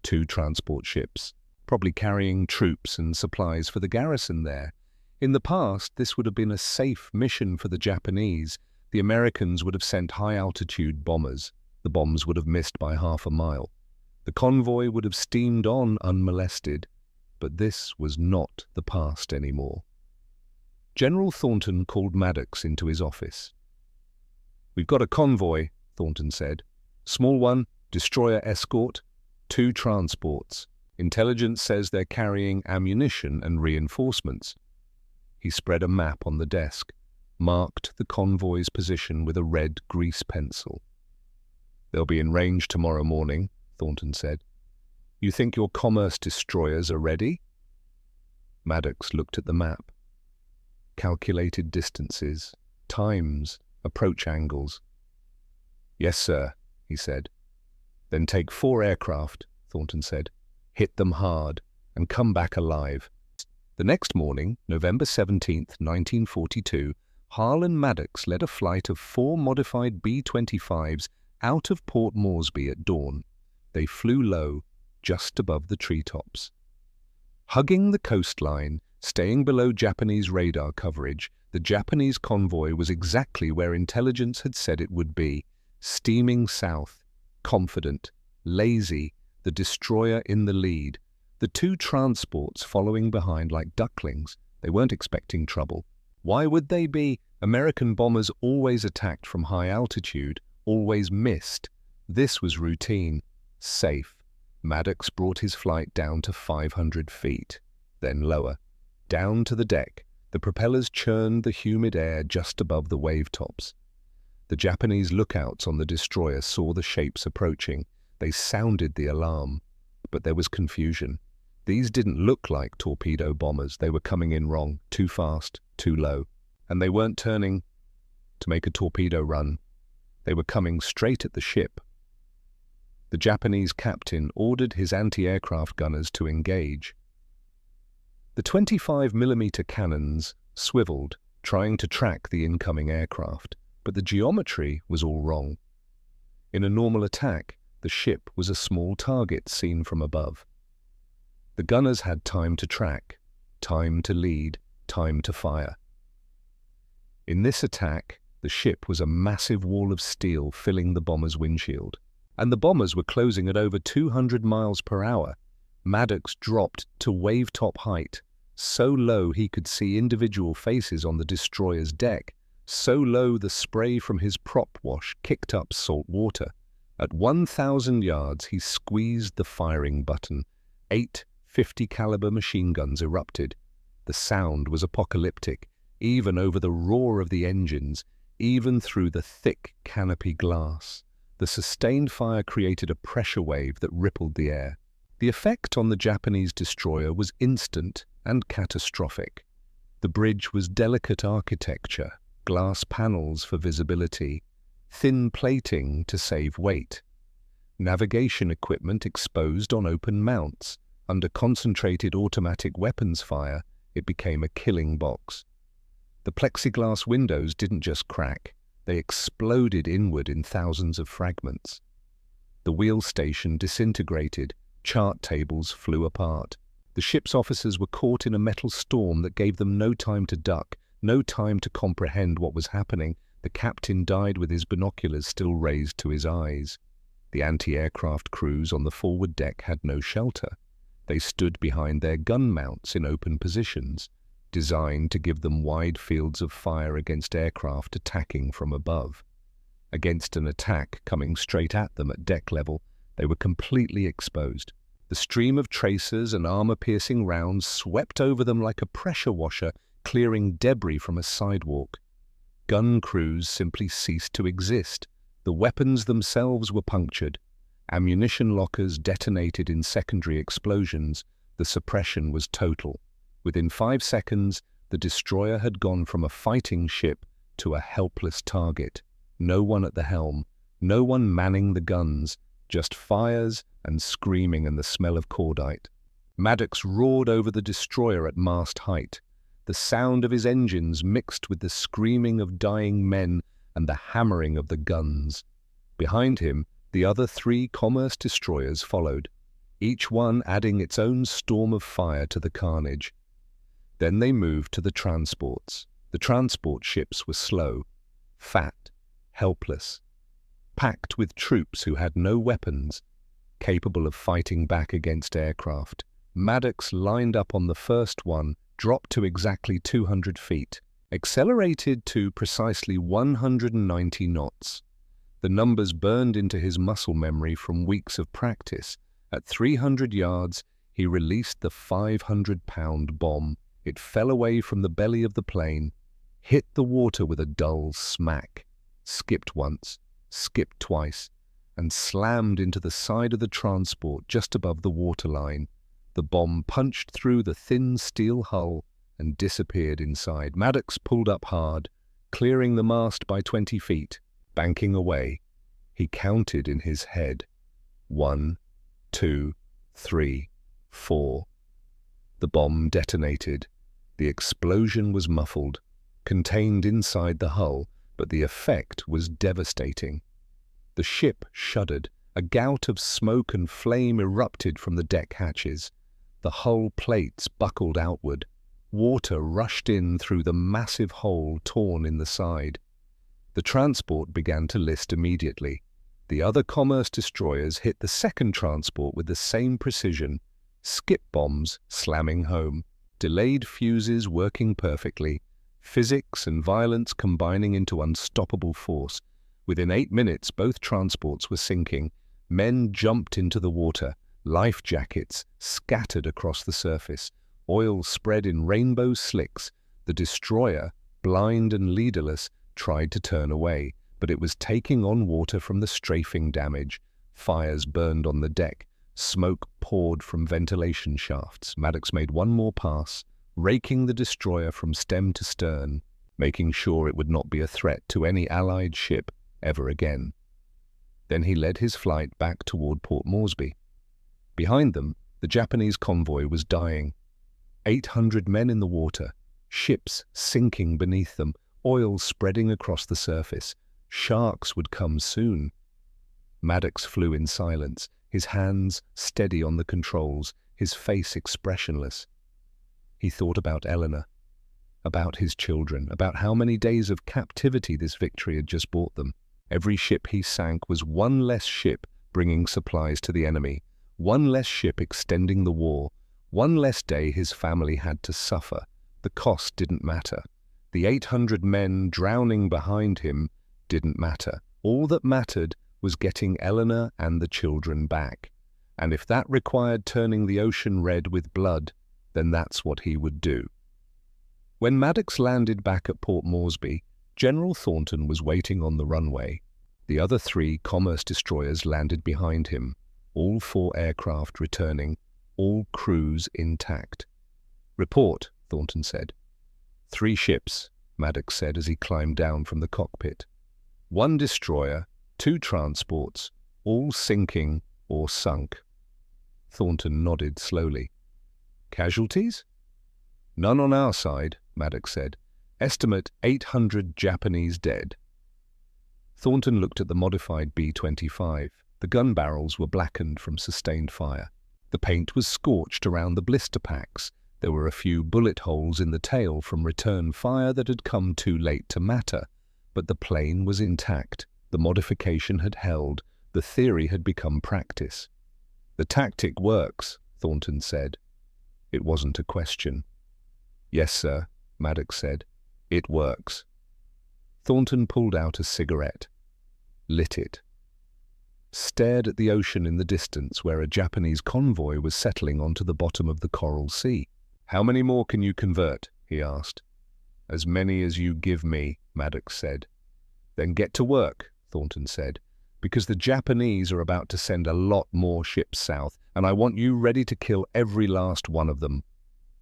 2 transport ships, probably carrying troops and supplies for the garrison there. In the past, this would have been a safe mission for the Japanese. The Americans would have sent high-altitude bombers. The bombs would have missed by half a mile. The convoy would have steamed on unmolested. But this was not the past anymore. General Thornton called Maddox into his office. "We've got a convoy," Thornton said. "Small one, destroyer escort, 2 transports. Intelligence says they're carrying ammunition and reinforcements." He spread a map on the desk, marked the convoy's position with a red grease pencil. "They'll be in range tomorrow morning," Thornton said. "You think your commerce destroyers are ready?" Maddox looked at the map. Calculated distances, times, approach angles. "Yes, sir," he said. "Then take 4 aircraft," Thornton said. "Hit them hard, and come back alive." The next morning, November 17th, 1942, Harl and Maddox led a flight of 4 modified B-25s out of Port Moresby at dawn. They flew low, just above the treetops. Hugging the coastline, staying below Japanese radar coverage, the Japanese convoy was exactly where intelligence had said it would be, steaming south, confident, lazy, the destroyer in the lead, the 2 transports following behind like ducklings. They weren't expecting trouble. Why would they be? American bombers always attacked from high altitude, always missed. This was routine, safe. Maddox brought his flight down to 500 feet, then lower. Down to the deck, the propellers churned the humid air just above the wave tops. The Japanese lookouts on the destroyer saw the shapes approaching. They sounded the alarm, but there was confusion. These didn't look like torpedo bombers. They were coming in wrong, too fast, too low. And they weren't turning to make a torpedo run. They were coming straight at the ship. The Japanese captain ordered his anti-aircraft gunners to engage. The 25mm cannons swiveled, trying to track the incoming aircraft, but the geometry was all wrong. In a normal attack, the ship was a small target seen from above. The gunners had time to track, time to lead, time to fire. In this attack, the ship was a massive wall of steel filling the bomber's windshield, and the bombers were closing at over 200 miles per hour. Maddox dropped to wave-top height, so low he could see individual faces on the destroyer's deck, so low the spray from his prop wash kicked up salt water. At 1,000 yards, he squeezed the firing button. 8 50-caliber machine guns erupted. The sound was apocalyptic, even over the roar of the engines, even through the thick canopy glass. The sustained fire created a pressure wave that rippled the air. The effect on the Japanese destroyer was instant and catastrophic. The bridge was delicate architecture, glass panels for visibility, thin plating to save weight. Navigation equipment exposed on open mounts. Under concentrated automatic weapons fire, it became a killing box. The plexiglass windows didn't just crack, they exploded inward in thousands of fragments. The wheel station disintegrated, chart tables flew apart. The ship's officers were caught in a metal storm that gave them no time to duck, no time to comprehend what was happening. The captain died with his binoculars still raised to his eyes. The anti-aircraft crews on the forward deck had no shelter. They stood behind their gun mounts in open positions, designed to give them wide fields of fire against aircraft attacking from above. Against an attack coming straight at them at deck level, they were completely exposed. The stream of tracers and armor-piercing rounds swept over them like a pressure washer, clearing debris from a sidewalk. Gun crews simply ceased to exist. The weapons themselves were punctured. Ammunition lockers detonated in secondary explosions. The suppression was total. Within 5 seconds, the destroyer had gone from a fighting ship to a helpless target. No one at the helm, no one manning the guns, just fires and screaming and the smell of cordite. Maddox roared over the destroyer at mast height. The sound of his engines mixed with the screaming of dying men and the hammering of the guns. Behind him, the other 3 commerce destroyers followed, each one adding its own storm of fire to the carnage. Then they moved to the transports. The transport ships were slow, fat, helpless, packed with troops who had no weapons, capable of fighting back against aircraft. Maddox lined up on the first one, dropped to exactly 200 feet, accelerated to precisely 190 knots. The numbers burned into his muscle memory from weeks of practice. At 300 yards, he released the 500-pound bomb. It fell away from the belly of the plane, hit the water with a dull smack, skipped once, skipped twice, and slammed into the side of the transport just above the waterline. The bomb punched through the thin steel hull and disappeared inside. Maddox pulled up hard, clearing the mast by 20 feet, banking away. He counted in his head. 1, 2, 3, 4. The bomb detonated. The explosion was muffled, contained inside the hull, but the effect was devastating. The ship shuddered. A gout of smoke and flame erupted from the deck hatches. The hull plates buckled outward. Water rushed in through the massive hole torn in the side. The transport began to list immediately. The other commerce destroyers hit the second transport with the same precision, skip bombs slamming home, delayed fuses working perfectly, physics and violence combining into unstoppable force. Within 8 minutes, both transports were sinking. Men jumped into the water, life jackets scattered across the surface, oil spread in rainbow slicks. The destroyer, blind and leaderless, tried to turn away, but it was taking on water from the strafing damage. Fires burned on the deck. Smoke poured from ventilation shafts. Maddox made one more pass, raking the destroyer from stem to stern, making sure it would not be a threat to any Allied ship ever again. Then he led his flight back toward Port Moresby. Behind them, the Japanese convoy was dying. 800 men in the water, ships sinking beneath them, oil spreading across the surface. Sharks would come soon. Maddox flew in silence, his hands steady on the controls, his face expressionless. He thought about Eleanor, about his children, about how many days of captivity this victory had just brought them. Every ship he sank was one less ship bringing supplies to the enemy, one less ship extending the war, one less day his family had to suffer. The cost didn't matter. The 800 men drowning behind him didn't matter. All that mattered was getting Eleanor and the children back. And if that required turning the ocean red with blood, then that's what he would do. When Maddox landed back at Port Moresby, General Thornton was waiting on the runway. The other 3 commerce destroyers landed behind him, all 4 aircraft returning, all crews intact. "Report," Thornton said. 3 ships, Maddox said as he climbed down from the cockpit. 1 destroyer, 2 transports, all sinking or sunk. Thornton nodded slowly. "Casualties?" "None on our side," Maddox said. "Estimate 800 Japanese dead." Thornton looked at the modified B-25. The gun barrels were blackened from sustained fire. The paint was scorched around the blister packs. There were a few bullet holes in the tail from return fire that had come too late to matter, but the plane was intact. The modification had held. The theory had become practice. "The tactic works," Thornton said. It wasn't a question. "Yes, sir," Maddox said. "It works." Thornton pulled out a cigarette, lit it, stared at the ocean in the distance where a Japanese convoy was settling onto the bottom of the Coral Sea. "How many more can you convert?" he asked. As many as you give me, Maddox said. Then get to work, Thornton said, because the Japanese are about to send a lot more ships south, and I want you ready to kill every last one of them.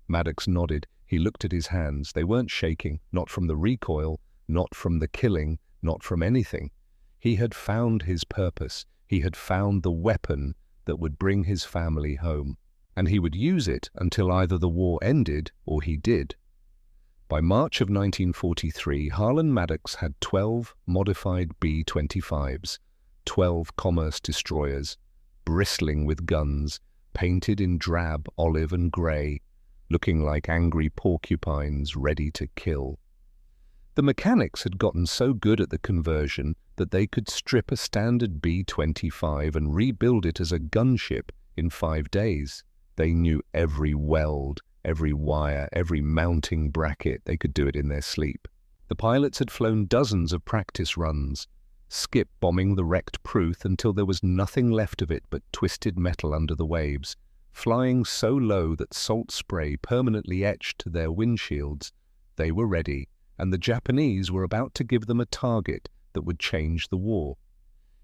Maddox nodded. He looked at his hands. They weren't shaking, not from the recoil, not from the killing, not from anything. He had found his purpose. He had found the weapon that would bring his family home, and he would use it until either the war ended or he did. By March of 1943, Harlan Maddox had 12 modified B-25s, 12 commerce destroyers, bristling with guns, painted in drab, olive and grey, looking like angry porcupines ready to kill. The mechanics had gotten so good at the conversion that they could strip a standard B-25 and rebuild it as a gunship in 5 days. They knew every weld, every wire, every mounting bracket. They could do it in their sleep. The pilots had flown dozens of practice runs, skip bombing the wrecked Pruth until there was nothing left of it but twisted metal under the waves, flying so low that salt spray permanently etched to their windshields. They were ready, and the Japanese were about to give them a target that would change the war.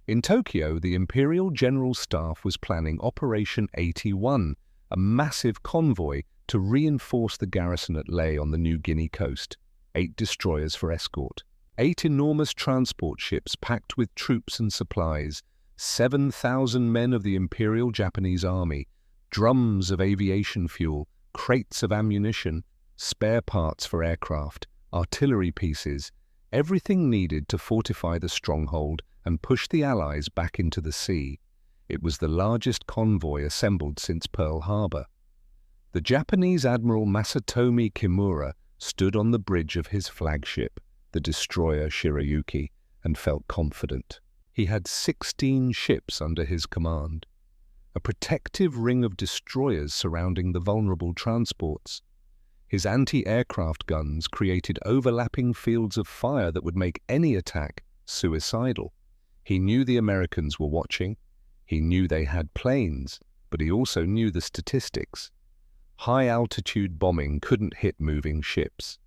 In Tokyo, the Imperial General Staff was planning Operation 81, a massive convoy to reinforce the garrison at Leh on the New Guinea coast, 8 destroyers for escort, 8 enormous transport ships packed with troops and supplies, 7,000 men of the Imperial Japanese Army, drums of aviation fuel, crates of ammunition, spare parts for aircraft, artillery pieces, everything needed to fortify the stronghold and push the Allies back into the sea. It was the largest convoy assembled since Pearl Harbor. The Japanese Admiral Masatomi Kimura stood on the bridge of his flagship, the destroyer Shirayuki, and felt confident. He had 16 ships under his command, a protective ring of destroyers surrounding the vulnerable transports. His anti-aircraft guns created overlapping fields of fire that would make any attack suicidal. He knew the Americans were watching. He knew they had planes, but he also knew the statistics. High-altitude bombing couldn't hit moving ships.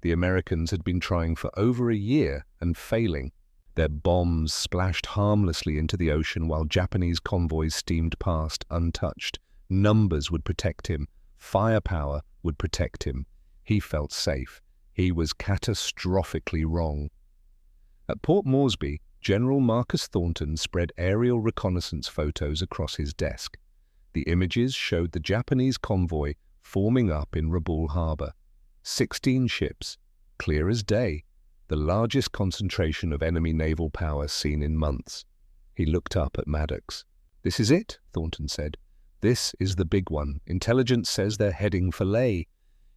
The Americans had been trying for over a year and failing. Their bombs splashed harmlessly into the ocean while Japanese convoys steamed past untouched. Numbers would protect him. Firepower would protect him. He felt safe. He was catastrophically wrong. At Port Moresby, General Marcus Thornton spread aerial reconnaissance photos across his desk. The images showed the Japanese convoy forming up in Rabaul Harbor. 16 ships, clear as day, the largest concentration of enemy naval power seen in months. He looked up at Maddox. "This is it," Thornton said. "This is the big one. Intelligence says they're heading for Leh.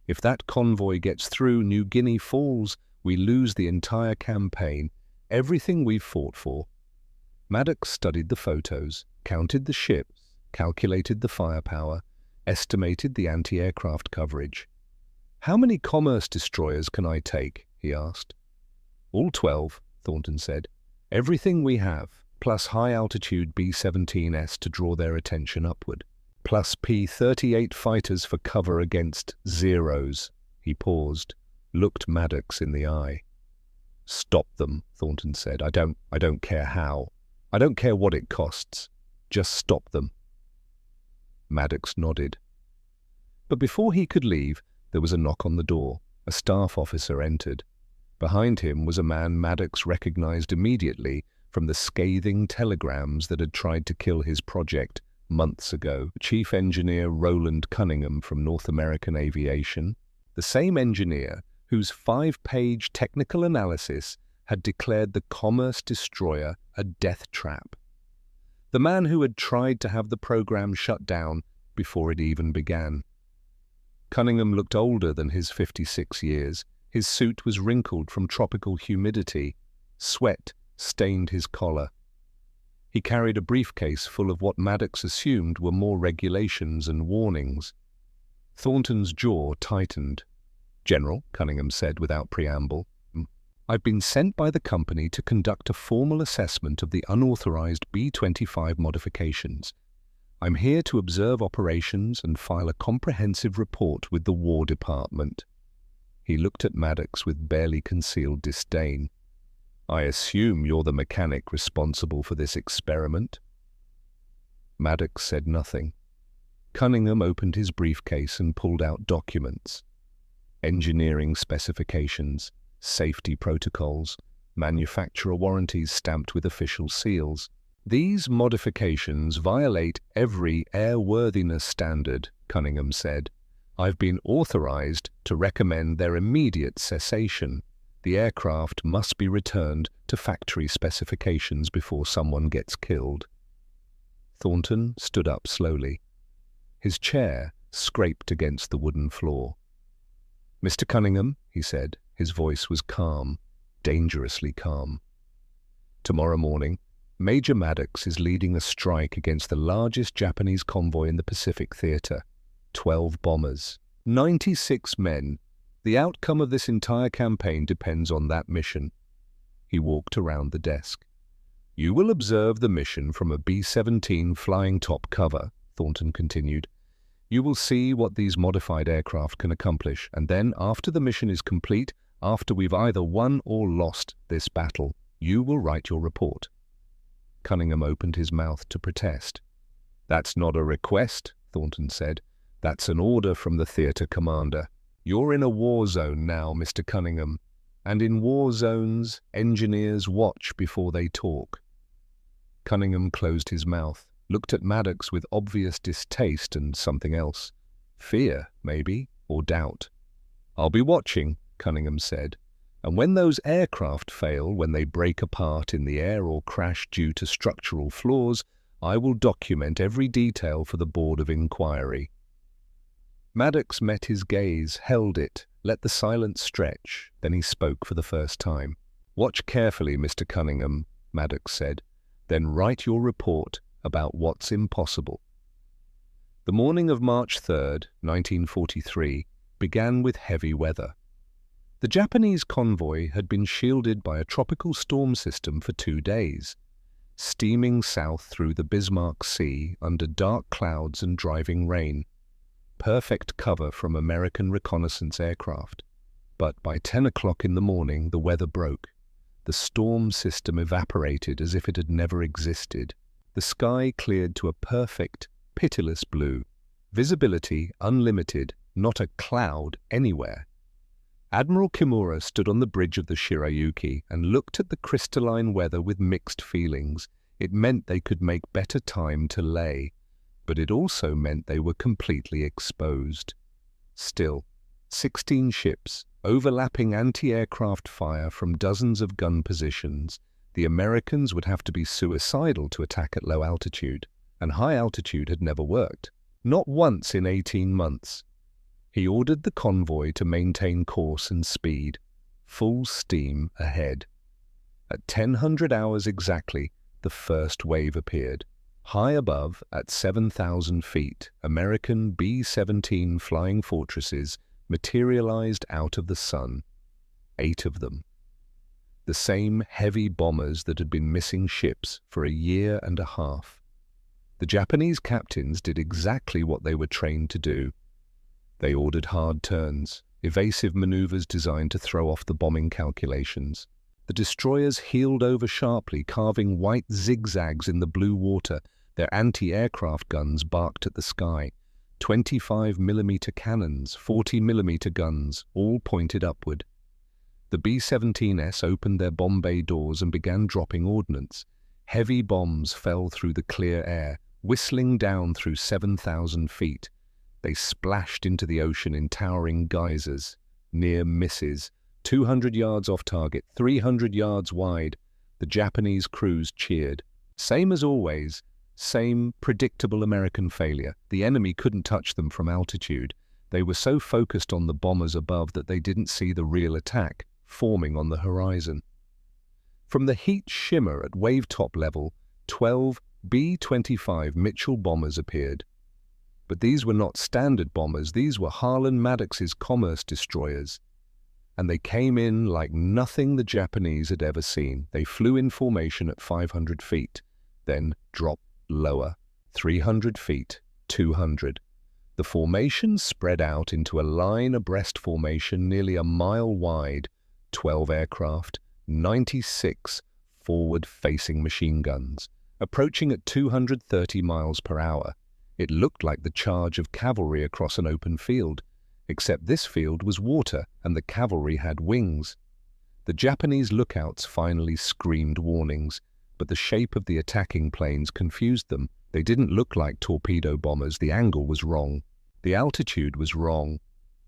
If that convoy gets through, New Guinea falls. We lose the entire campaign, everything we've fought for." Maddox studied the photos, counted the ships, calculated the firepower, estimated the anti-aircraft coverage. "How many commerce destroyers can I take?" he asked. "All 12, Thornton said. "Everything we have, plus high-altitude B-17s to draw their attention upward, plus P-38 fighters for cover against Zeros." He paused, looked Maddox in the eye. "Stop them," Thornton said. I don't care how. I don't care what it costs. Just stop them." Maddox nodded. But before he could leave, there was a knock on the door. A staff officer entered. Behind him was a man Maddox recognized immediately from the scathing telegrams that had tried to kill his project months ago. Chief Engineer Roland Cunningham from North American Aviation, the same engineer whose 5-page technical analysis had declared the commerce destroyer a death trap. The man who had tried to have the program shut down before it even began. Cunningham looked older than his 56 years. His suit was wrinkled from tropical humidity. Sweat stained his collar. He carried a briefcase full of what Maddox assumed were more regulations and warnings. Thornton's jaw tightened. "General," Cunningham said without preamble, "I've been sent by the company to conduct a formal assessment of the unauthorized B-25 modifications. I'm here to observe operations and file a comprehensive report with the War Department." He looked at Maddox with barely concealed disdain. "I assume you're the mechanic responsible for this experiment?" Maddox said nothing. Cunningham opened his briefcase and pulled out documents. Engineering specifications, safety protocols, manufacturer warranties stamped with official seals. "These modifications violate every airworthiness standard," Cunningham said. "I've been authorized to recommend their immediate cessation. The aircraft must be returned to factory specifications before someone gets killed." Thornton stood up slowly. His chair scraped against the wooden floor. "Mr. Cunningham," he said, his voice was calm, dangerously calm. "Tomorrow morning, Major Maddox is leading a strike against the largest Japanese convoy in the Pacific Theater. 12 bombers, 96 men. The outcome of this entire campaign depends on that mission." He walked around the desk. "You will observe the mission from a B-17 flying top cover," Thornton continued. "You will see what these modified aircraft can accomplish, and then, after the mission is complete, after we've either won or lost this battle, you will write your report." Cunningham opened his mouth to protest. "That's not a request," Thornton said. "That's an order from the theater commander. You're in a war zone now, Mr. Cunningham, and in war zones, engineers watch before they talk." Cunningham closed his mouth, looked at Maddox with obvious distaste and something else. Fear, maybe, or doubt. "I'll be watching," Cunningham said. "And when those aircraft fail, when they break apart in the air or crash due to structural flaws, I will document every detail for the Board of Inquiry." Maddox met his gaze, held it, let the silence stretch, then he spoke for the first time. "Watch carefully, Mr. Cunningham," Maddox said. "Then write your report about what's impossible." The morning of March 3rd, 1943, began with heavy weather. The Japanese convoy had been shielded by a tropical storm system for 2 days, steaming south through the Bismarck Sea under dark clouds and driving rain. Perfect cover from American reconnaissance aircraft. But by 10 o'clock in the morning, the weather broke. The storm system evaporated as if it had never existed. The sky cleared to a perfect, pitiless blue. Visibility unlimited, not a cloud anywhere. Admiral Kimura stood on the bridge of the Shirayuki and looked at the crystalline weather with mixed feelings. It meant they could make better time to lay, but it also meant they were completely exposed. Still, 16 ships, overlapping anti-aircraft fire from dozens of gun positions. The Americans would have to be suicidal to attack at low altitude, and high altitude had never worked. Not once in 18 months. He ordered the convoy to maintain course and speed, full steam ahead. At 1000 hours exactly, the first wave appeared. High above, at 7,000 feet, American B-17 flying fortresses materialized out of the sun. 8 of them. The same heavy bombers that had been missing ships for a year and a half. The Japanese captains did exactly what they were trained to do. They ordered hard turns, evasive maneuvers designed to throw off the bombing calculations. The destroyers heeled over sharply, carving white zigzags in the blue water. Their anti-aircraft guns barked at the sky. 25mm cannons, 40mm guns, all pointed upward. The B-17S opened their bomb bay doors and began dropping ordnance. Heavy bombs fell through the clear air, whistling down through 7,000 feet. They splashed into the ocean in towering geysers, near misses, 200 yards off target, 300 yards wide. The Japanese crews cheered. Same as always, same predictable American failure. The enemy couldn't touch them from altitude. They were so focused on the bombers above that they didn't see the real attack forming on the horizon. From the heat shimmer at wave-top level, 12 B-25 Mitchell bombers appeared. But these were not standard bombers, these were Harlan Maddox's commerce destroyers. And they came in like nothing the Japanese had ever seen. They flew in formation at 500 feet, then dropped lower, 300 feet, 200. The The formation spread out into a line abreast formation nearly a mile wide, 12 aircraft, 96 forward-facing machine guns, approaching at 230 miles per hour. It looked like the charge of cavalry across an open field, except this field was water and the cavalry had wings. The Japanese lookouts finally screamed warnings, but the shape of the attacking planes confused them. They didn't look like torpedo bombers. The angle was wrong. The altitude was wrong.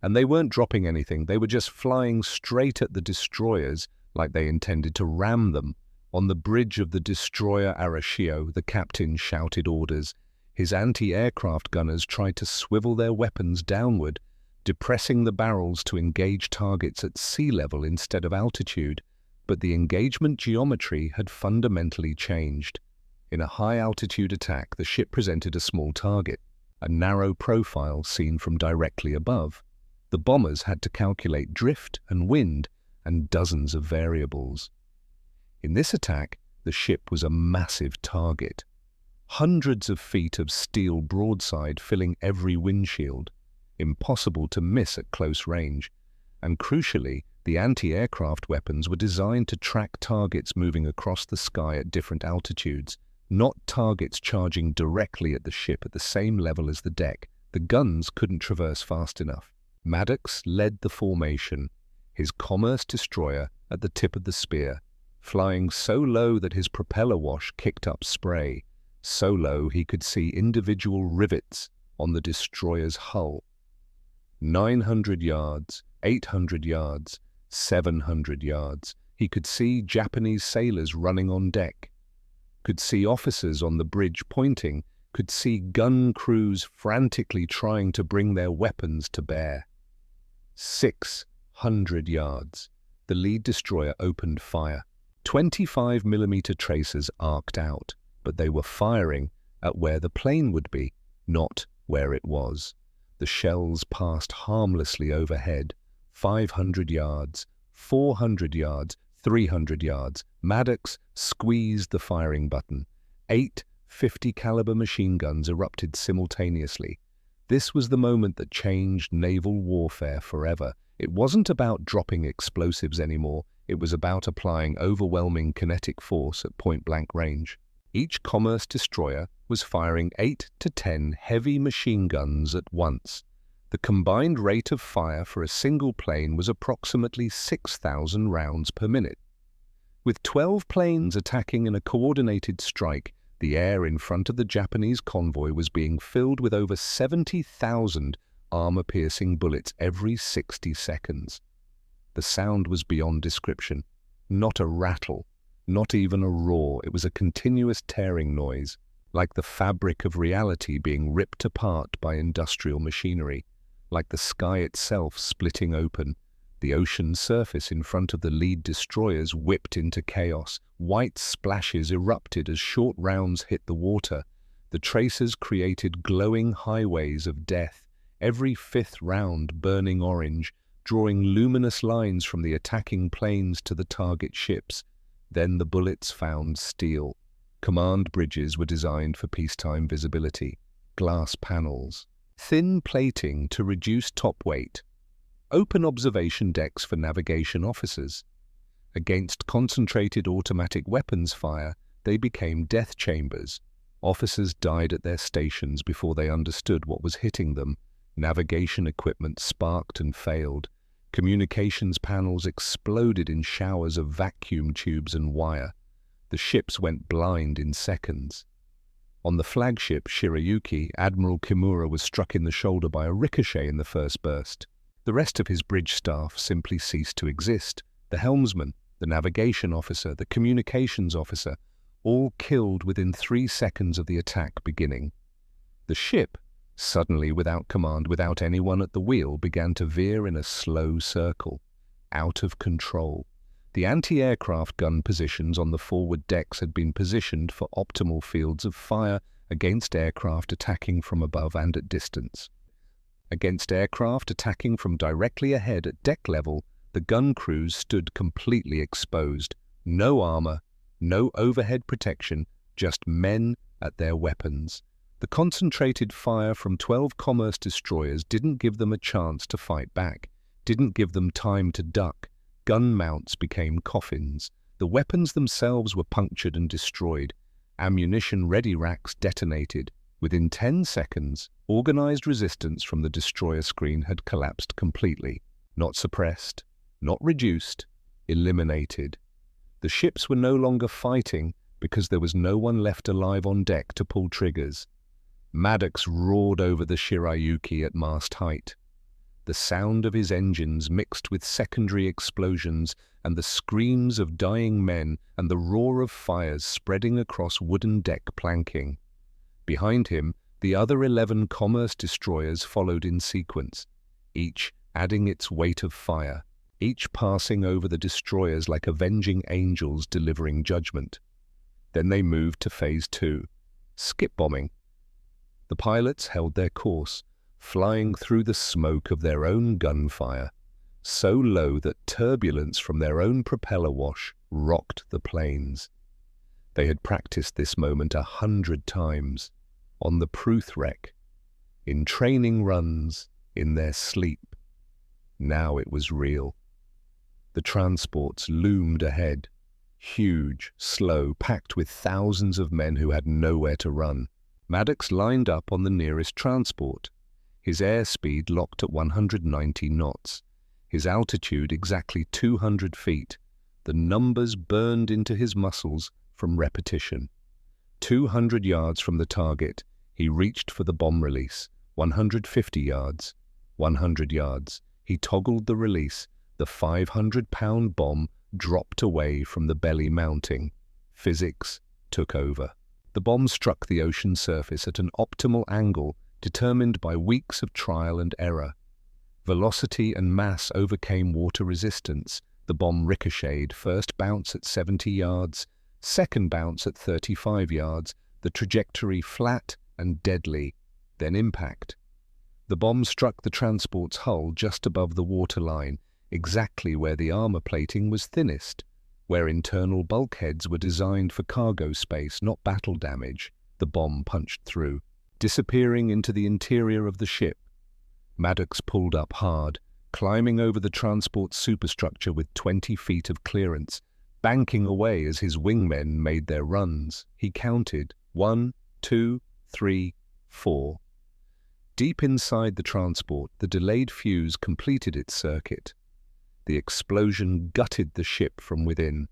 And they weren't dropping anything. They were just flying straight at the destroyers like they intended to ram them. On the bridge of the destroyer Arashio, the captain shouted orders. His anti-aircraft gunners tried to swivel their weapons downward, depressing the barrels to engage targets at sea level instead of altitude. But the engagement geometry had fundamentally changed. In a high-altitude attack, the ship presented a small target, a narrow profile seen from directly above. The bombers had to calculate drift and wind and dozens of variables. In this attack, the ship was a massive target. Hundreds of feet of steel broadside filling every windshield, impossible to miss at close range, and crucially, the anti-aircraft weapons were designed to track targets moving across the sky at different altitudes, not targets charging directly at the ship at the same level as the deck. The guns couldn't traverse fast enough. Maddox led the formation, his commerce destroyer at the tip of the spear, flying so low that his propeller wash kicked up spray, so low he could see individual rivets on the destroyer's hull. 900 yards, 800 yards, 700 yards. He could see Japanese sailors running on deck, could see officers on the bridge pointing, could see gun crews frantically trying to bring their weapons to bear. 600 yards. The lead destroyer opened fire. 25mm tracers arced out, but they were firing at where the plane would be, not where it was. The shells passed harmlessly overhead. 500 yards, 400 yards, 300 yards. Maddox squeezed the firing button. 8 .50 caliber machine guns erupted simultaneously. This was the moment that changed naval warfare forever. It wasn't about dropping explosives anymore. It was about applying overwhelming kinetic force at point-blank range. Each commerce destroyer was firing 8 to 10 heavy machine guns at once. The combined rate of fire for a single plane was approximately 6,000 rounds per minute. With 12 planes attacking in a coordinated strike, the air in front of the Japanese convoy was being filled with over 70,000 armor-piercing bullets every 60 seconds. The sound was beyond description. Not a rattle, not even a roar. It was a continuous tearing noise, like the fabric of reality being ripped apart by industrial machinery, like the sky itself splitting open. The ocean surface in front of the lead destroyers whipped into chaos. White splashes erupted as short rounds hit the water. The tracers created glowing highways of death, every fifth round burning orange, drawing luminous lines from the attacking planes to the target ships. Then the bullets found steel. Command bridges were designed for peacetime visibility. Glass panels, thin plating to reduce top weight, open observation decks for navigation officers. Against concentrated automatic weapons fire, they became death chambers. Officers died at their stations before they understood what was hitting them. Navigation equipment sparked and failed. Communications panels exploded in showers of vacuum tubes and wire. The ships went blind in seconds. On the flagship Shirayuki, Admiral Kimura was struck in the shoulder by a ricochet in the first burst. The rest of his bridge staff simply ceased to exist. The helmsman, the navigation officer, the communications officer, all killed within 3 seconds of the attack beginning. The ship, suddenly without command, without anyone at the wheel, began to veer in a slow circle, out of control. The anti-aircraft gun positions on the forward decks had been positioned for optimal fields of fire against aircraft attacking from above and at distance. Against aircraft attacking from directly ahead at deck level, the gun crews stood completely exposed. No armor, no overhead protection, just men at their weapons. The concentrated fire from 12 commerce destroyers didn't give them a chance to fight back, didn't give them time to duck. Gun mounts became coffins. The weapons themselves were punctured and destroyed. Ammunition-ready racks detonated. Within 10 seconds, organized resistance from the destroyer screen had collapsed completely. Not suppressed, not reduced, eliminated. The ships were no longer fighting because there was no one left alive on deck to pull triggers. Maddox roared over the Shirayuki at mast height. The sound of his engines mixed with secondary explosions and the screams of dying men and the roar of fires spreading across wooden deck planking. Behind him, the other 11 commerce destroyers followed in sequence, each adding its weight of fire, each passing over the destroyers like avenging angels delivering judgment. Then they moved to Phase 2, skip bombing. The pilots held their course, flying through the smoke of their own gunfire, so low that turbulence from their own propeller wash rocked the planes. They had practiced this moment 100 times, on the Pruth wreck, in training runs, in their sleep. Now it was real. The transports loomed ahead, huge, slow, packed with thousands of men who had nowhere to run. Maddox lined up on the nearest transport, his airspeed locked at 190 knots, his altitude exactly 200 feet. The numbers burned into his muscles from repetition. 200 yards from the target, he reached for the bomb release. 150 yards, 100 yards. He toggled the release. The 500-pound bomb dropped away from the belly mounting. Physics took over. The bomb struck the ocean surface at an optimal angle determined by weeks of trial and error. Velocity and mass overcame water resistance. The bomb ricocheted, first bounce at 70 yards, second bounce at 35 yards, the trajectory flat and deadly, then impact. The bomb struck the transport's hull just above the waterline, exactly where the armor plating was thinnest, where internal bulkheads were designed for cargo space, not battle damage. The bomb punched through, disappearing into the interior of the ship. Maddox pulled up hard, climbing over the transport's superstructure with 20 feet of clearance, banking away as his wingmen made their runs. He counted 1, 2, 3, 4. Deep inside the transport, the delayed fuse completed its circuit. The explosion gutted the ship from within.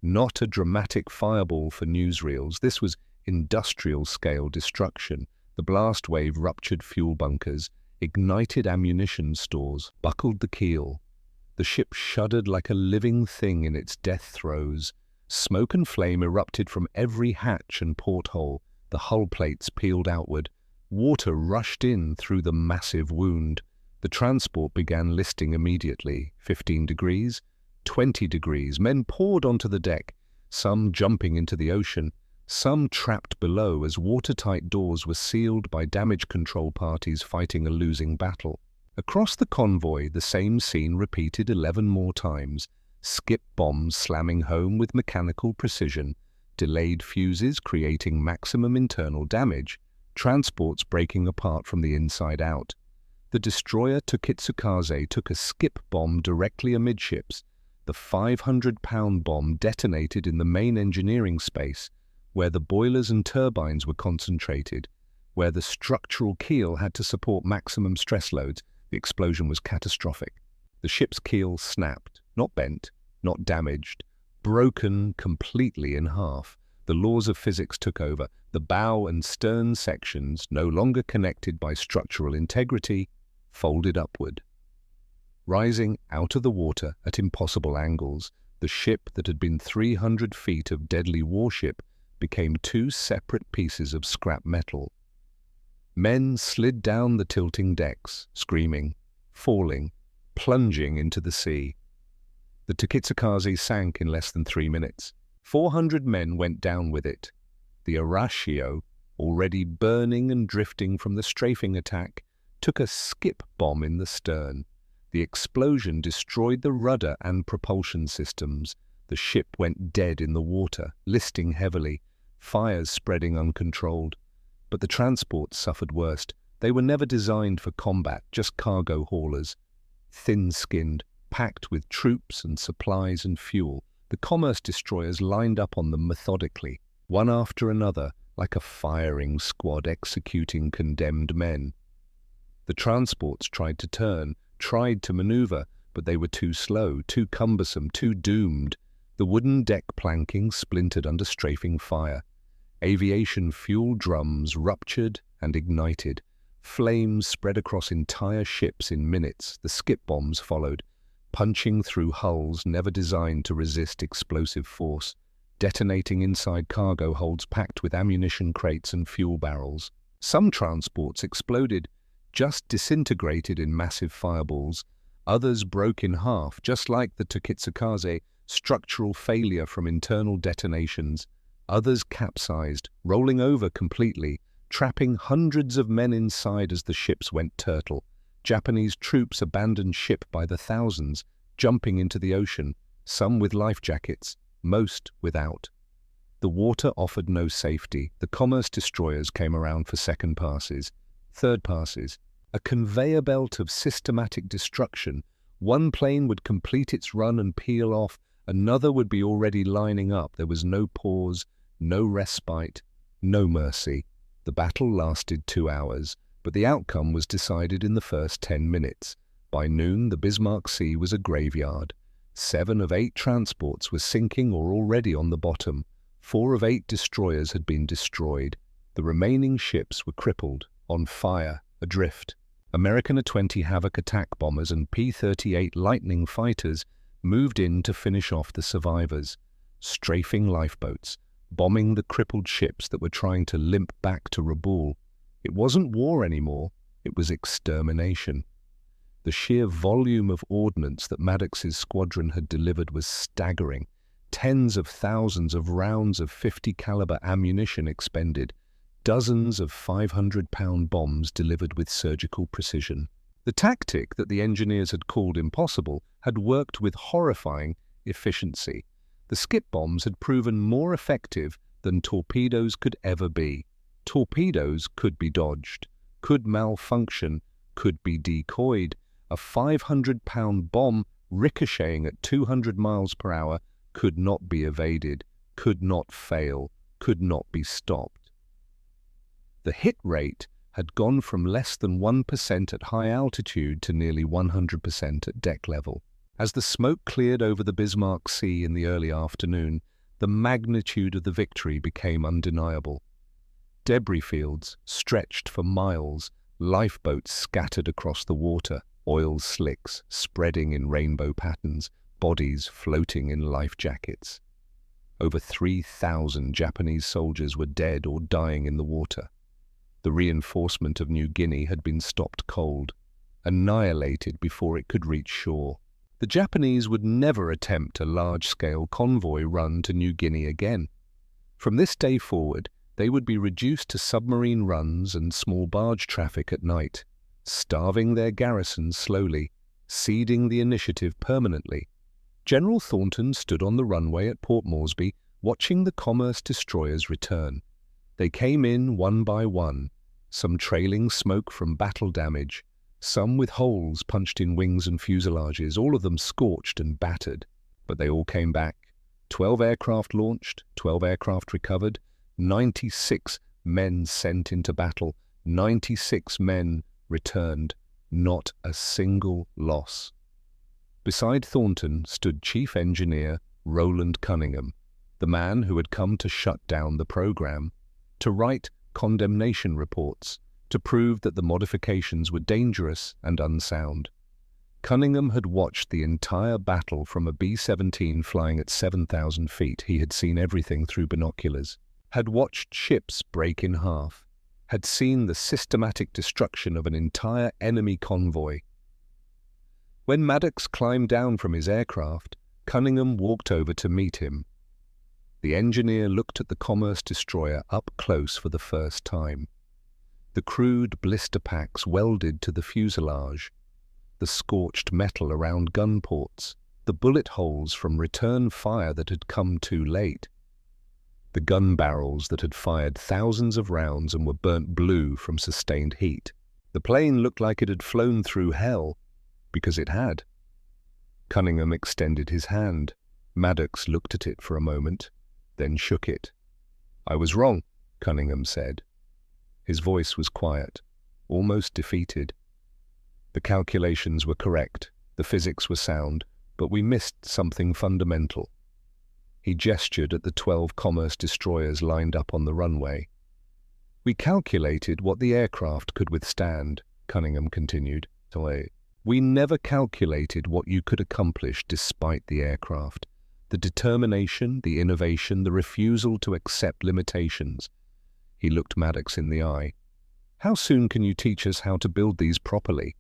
Not a dramatic fireball for newsreels. This was industrial-scale destruction. The blast wave ruptured fuel bunkers, ignited ammunition stores, buckled the keel. The ship shuddered like a living thing in its death throes. Smoke and flame erupted from every hatch and porthole. The hull plates peeled outward. Water rushed in through the massive wound. The transport began listing immediately. 15 degrees, 20 degrees. Men poured onto the deck, some jumping into the ocean, some trapped below as watertight doors were sealed by damage control parties fighting a losing battle. Across the convoy, the same scene repeated 11 more times. Skip bombs slamming home with mechanical precision, delayed fuses creating maximum internal damage, transports breaking apart from the inside out. The destroyer Tukitsukaze took a skip bomb directly amidships. The 500-pound bomb detonated in the main engineering space, where the boilers and turbines were concentrated, where the structural keel had to support maximum stress loads. The explosion was catastrophic. The ship's keel snapped, not bent, not damaged, broken completely in half. The laws of physics took over. The bow and stern sections, no longer connected by structural integrity, folded upward. Rising out of the water at impossible angles, the ship that had been 300 feet of deadly warship became 2 separate pieces of scrap metal. Men slid down the tilting decks, screaming, falling, plunging into the sea. The Tukitsukaze sank in less than 3 minutes. 400 men went down with it. The Arashio, already burning and drifting from the strafing attack, took a skip bomb in the stern. The explosion destroyed the rudder and propulsion systems. The ship went dead in the water, listing heavily, fires spreading uncontrolled. But the transports suffered worst. They were never designed for combat, just cargo haulers. Thin-skinned, packed with troops and supplies and fuel, the commerce destroyers lined up on them methodically, one after another, like a firing squad executing condemned men. The transports tried to turn, tried to maneuver, but they were too slow, too cumbersome, too doomed. The wooden deck planking splintered under strafing fire. Aviation fuel drums ruptured and ignited. Flames spread across entire ships in minutes. The skip bombs followed, punching through hulls never designed to resist explosive force, detonating inside cargo holds packed with ammunition crates and fuel barrels. Some transports exploded, just disintegrated in massive fireballs. Others broke in half, just like the Tokitsukaze, structural failure from internal detonations. Others capsized, rolling over completely, trapping hundreds of men inside as the ships went turtle. Japanese troops abandoned ship by the thousands, jumping into the ocean, some with life jackets, most without. The water offered no safety. The commerce destroyers came around for second passes, third passes, a conveyor belt of systematic destruction. One plane would complete its run and peel off, another would be already lining up. There was no pause, no respite, no mercy. The battle lasted 2 hours, but the outcome was decided in the first 10 minutes. By noon, the Bismarck Sea was a graveyard. 7 of 8 transports were sinking or already on the bottom. 4 of 8 destroyers had been destroyed. The remaining ships were crippled, on fire, adrift. American A-20 Havoc attack bombers and P-38 Lightning fighters moved in to finish off the survivors, strafing lifeboats, bombing the crippled ships that were trying to limp back to Rabaul. It wasn't war anymore, it was extermination. The sheer volume of ordnance that Maddox's squadron had delivered was staggering. Tens of thousands of rounds of .50 caliber ammunition expended, dozens of 500-pound bombs delivered with surgical precision. The tactic that the engineers had called impossible had worked with horrifying efficiency. The skip bombs had proven more effective than torpedoes could ever be. Torpedoes could be dodged, could malfunction, could be decoyed. A 500-pound bomb ricocheting at 200 miles per hour could not be evaded, could not fail, could not be stopped. The hit rate had gone from less than 1% at high altitude to nearly 100% at deck level. As the smoke cleared over the Bismarck Sea in the early afternoon, the magnitude of the victory became undeniable. Debris fields stretched for miles, lifeboats scattered across the water, oil slicks spreading in rainbow patterns, bodies floating in life jackets. Over 3,000 Japanese soldiers were dead or dying in the water. The reinforcement of New Guinea had been stopped cold, annihilated before it could reach shore. The Japanese would never attempt a large-scale convoy run to New Guinea again. From this day forward, they would be reduced to submarine runs and small barge traffic at night, starving their garrisons slowly, ceding the initiative permanently. General Thornton stood on the runway at Port Moresby, watching the commerce destroyers return. They came in one by one, some trailing smoke from battle damage, some with holes punched in wings and fuselages, all of them scorched and battered. But they all came back. 12 aircraft launched, 12 aircraft recovered, 96 men sent into battle, 96 men returned, not a single loss. Beside Thornton stood Chief Engineer Roland Cunningham, the man who had come to shut down the program, to write condemnation reports, to prove that the modifications were dangerous and unsound. Cunningham had watched the entire battle from a B-17 flying at 7,000 feet. He had seen everything through binoculars, had watched ships break in half, had seen the systematic destruction of an entire enemy convoy. When Maddox climbed down from his aircraft, Cunningham walked over to meet him. The engineer looked at the commerce destroyer up close for the first time. The crude blister packs welded to the fuselage, the scorched metal around gun ports, the bullet holes from return fire that had come too late. the gun barrels that had fired thousands of rounds and were burnt blue from sustained heat. The plane looked like it had flown through hell, because it had. Cunningham extended his hand. Maddox looked at it for a moment, then shook it. "I was wrong," Cunningham said. His voice was quiet, almost defeated. "The calculations were correct, the physics were sound, but we missed something fundamental." He gestured at the 12 commerce destroyers lined up on the runway. "We calculated what the aircraft could withstand," Cunningham continued. "We never calculated what you could accomplish despite the aircraft. The determination, the innovation, the refusal to accept limitations." He looked Maddox in the eye. "How soon can you teach us how to build these properly?"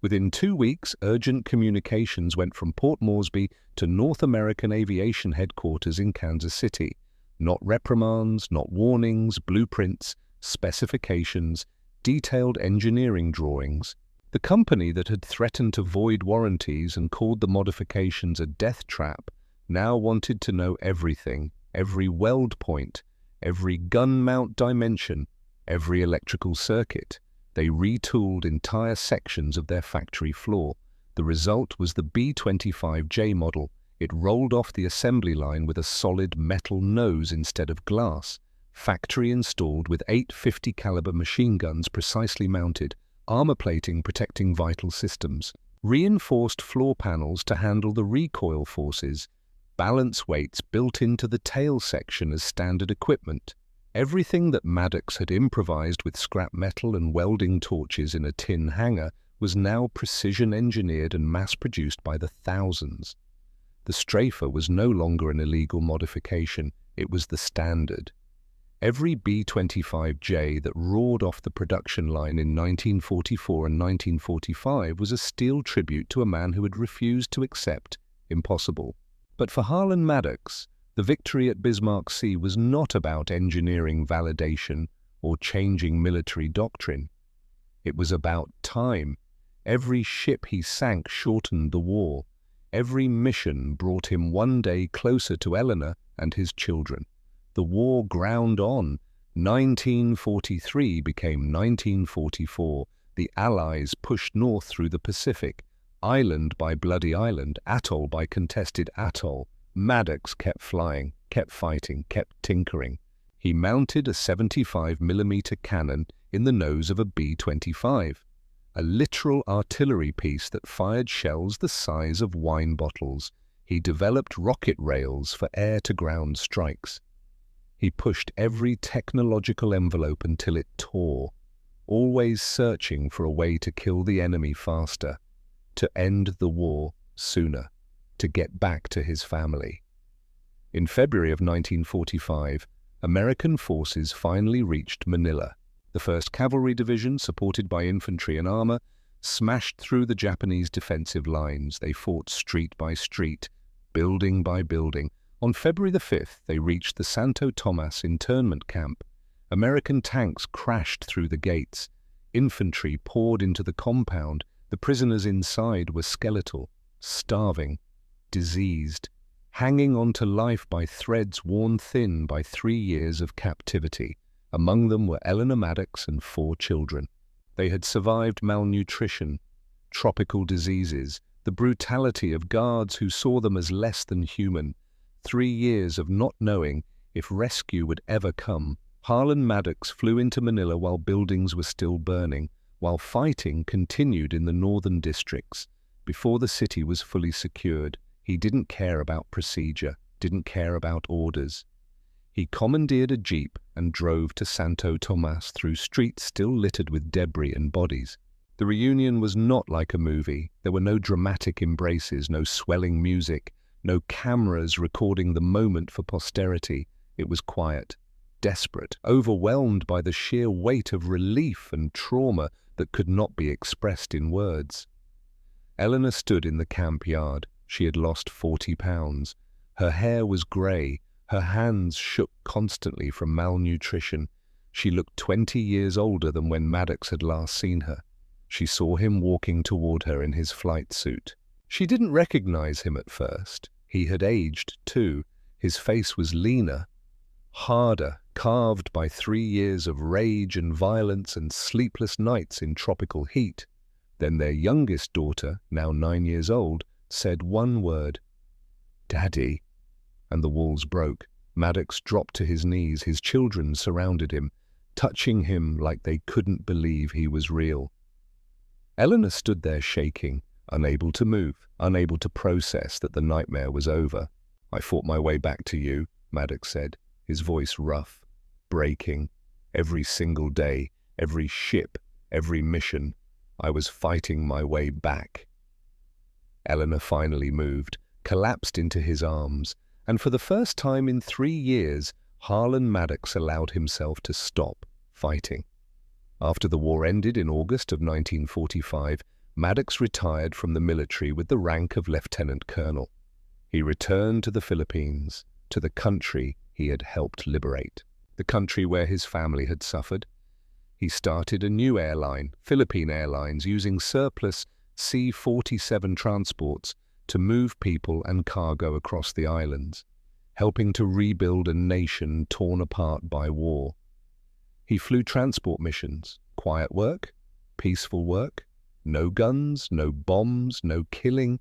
Within 2 weeks, urgent communications went from Port Moresby to North American Aviation Headquarters in Kansas City. Not reprimands, not warnings, blueprints, specifications, detailed engineering drawings. The company that had threatened to void warranties and called the modifications a death trap now wanted to know everything, every weld point, every gun mount dimension, every electrical circuit. They retooled entire sections of their factory floor. The result was the B-25J model. It rolled off the assembly line with a solid metal nose instead of glass, factory installed with 850 caliber machine guns precisely mounted, armor plating protecting vital systems, reinforced floor panels to handle the recoil forces, balance weights built into the tail section as standard equipment. Everything that Maddox had improvised with scrap metal and welding torches in a tin hangar was now precision-engineered and mass-produced by the thousands. The Strafer was no longer an illegal modification, it was the standard. Every B-25J that roared off the production line in 1944 and 1945 was a steel tribute to a man who had refused to accept impossible. But for Harlan Maddox, the victory at Bismarck Sea was not about engineering validation or changing military doctrine. It was about time. Every ship he sank shortened the war. Every mission brought him one day closer to Eleanor and his children. The war ground on. 1943 became 1944. The Allies pushed north through the Pacific, island by bloody island, atoll by contested atoll. Maddox kept flying, kept fighting, kept tinkering. He mounted a 75mm cannon in the nose of a B-25, a literal artillery piece that fired shells the size of wine bottles. He developed rocket rails for air-to-ground strikes. He pushed every technological envelope until it tore, always searching for a way to kill the enemy faster, to end the war sooner, to get back to his family. In February of 1945, American forces finally reached Manila. The 1st Cavalry Division, supported by infantry and armor, smashed through the Japanese defensive lines. They fought street by street, building by building. On February the 5th, they reached the Santo Tomas internment camp. American tanks crashed through the gates. Infantry poured into the compound. The prisoners inside were skeletal, starving, diseased, hanging on to life by threads worn thin by 3 years of captivity. Among them were Eleanor Maddox and 4 children. They had survived malnutrition, tropical diseases, the brutality of guards who saw them as less than human, 3 years of not knowing if rescue would ever come. Harlan Maddox flew into Manila while buildings were still burning, while fighting continued in the northern districts. Before the city was fully secured, he didn't care about procedure, didn't care about orders. He commandeered a jeep and drove to Santo Tomas through streets still littered with debris and bodies. The reunion was not like a movie. There were no dramatic embraces, no swelling music, no cameras recording the moment for posterity. It was quiet, desperate, overwhelmed by the sheer weight of relief and trauma that could not be expressed in words. Eleanor stood in the camp yard. She had lost 40 pounds. Her hair was grey. Her hands shook constantly from malnutrition. She looked 20 years older than when Maddox had last seen her. She saw him walking toward her in his flight suit. She didn't recognize him at first. He had aged, too. His face was leaner, harder, carved by 3 years of rage and violence and sleepless nights in tropical heat. Then their youngest daughter, now 9 years old, said one word, "Daddy," and the walls broke. Maddox dropped to his knees. His children surrounded him, touching him like they couldn't believe he was real. Eleanor stood there shaking, unable to move, unable to process that the nightmare was over. "I fought my way back to you," Maddox said, his voice rough, breaking. "Every single day, every ship, every mission, I was fighting my way back." Eleanor finally moved, collapsed into his arms, and for the first time in 3 years, Harlan Maddox allowed himself to stop fighting. After the war ended in August of 1945, Maddox retired from the military with the rank of lieutenant colonel. He returned to the Philippines, to the country he had helped liberate, the country where his family had suffered. He started a new airline, Philippine Airlines, using surplus C-47 transports to move people and cargo across the islands, helping to rebuild a nation torn apart by war. He flew transport missions, quiet work, peaceful work, no guns, no bombs, no killing.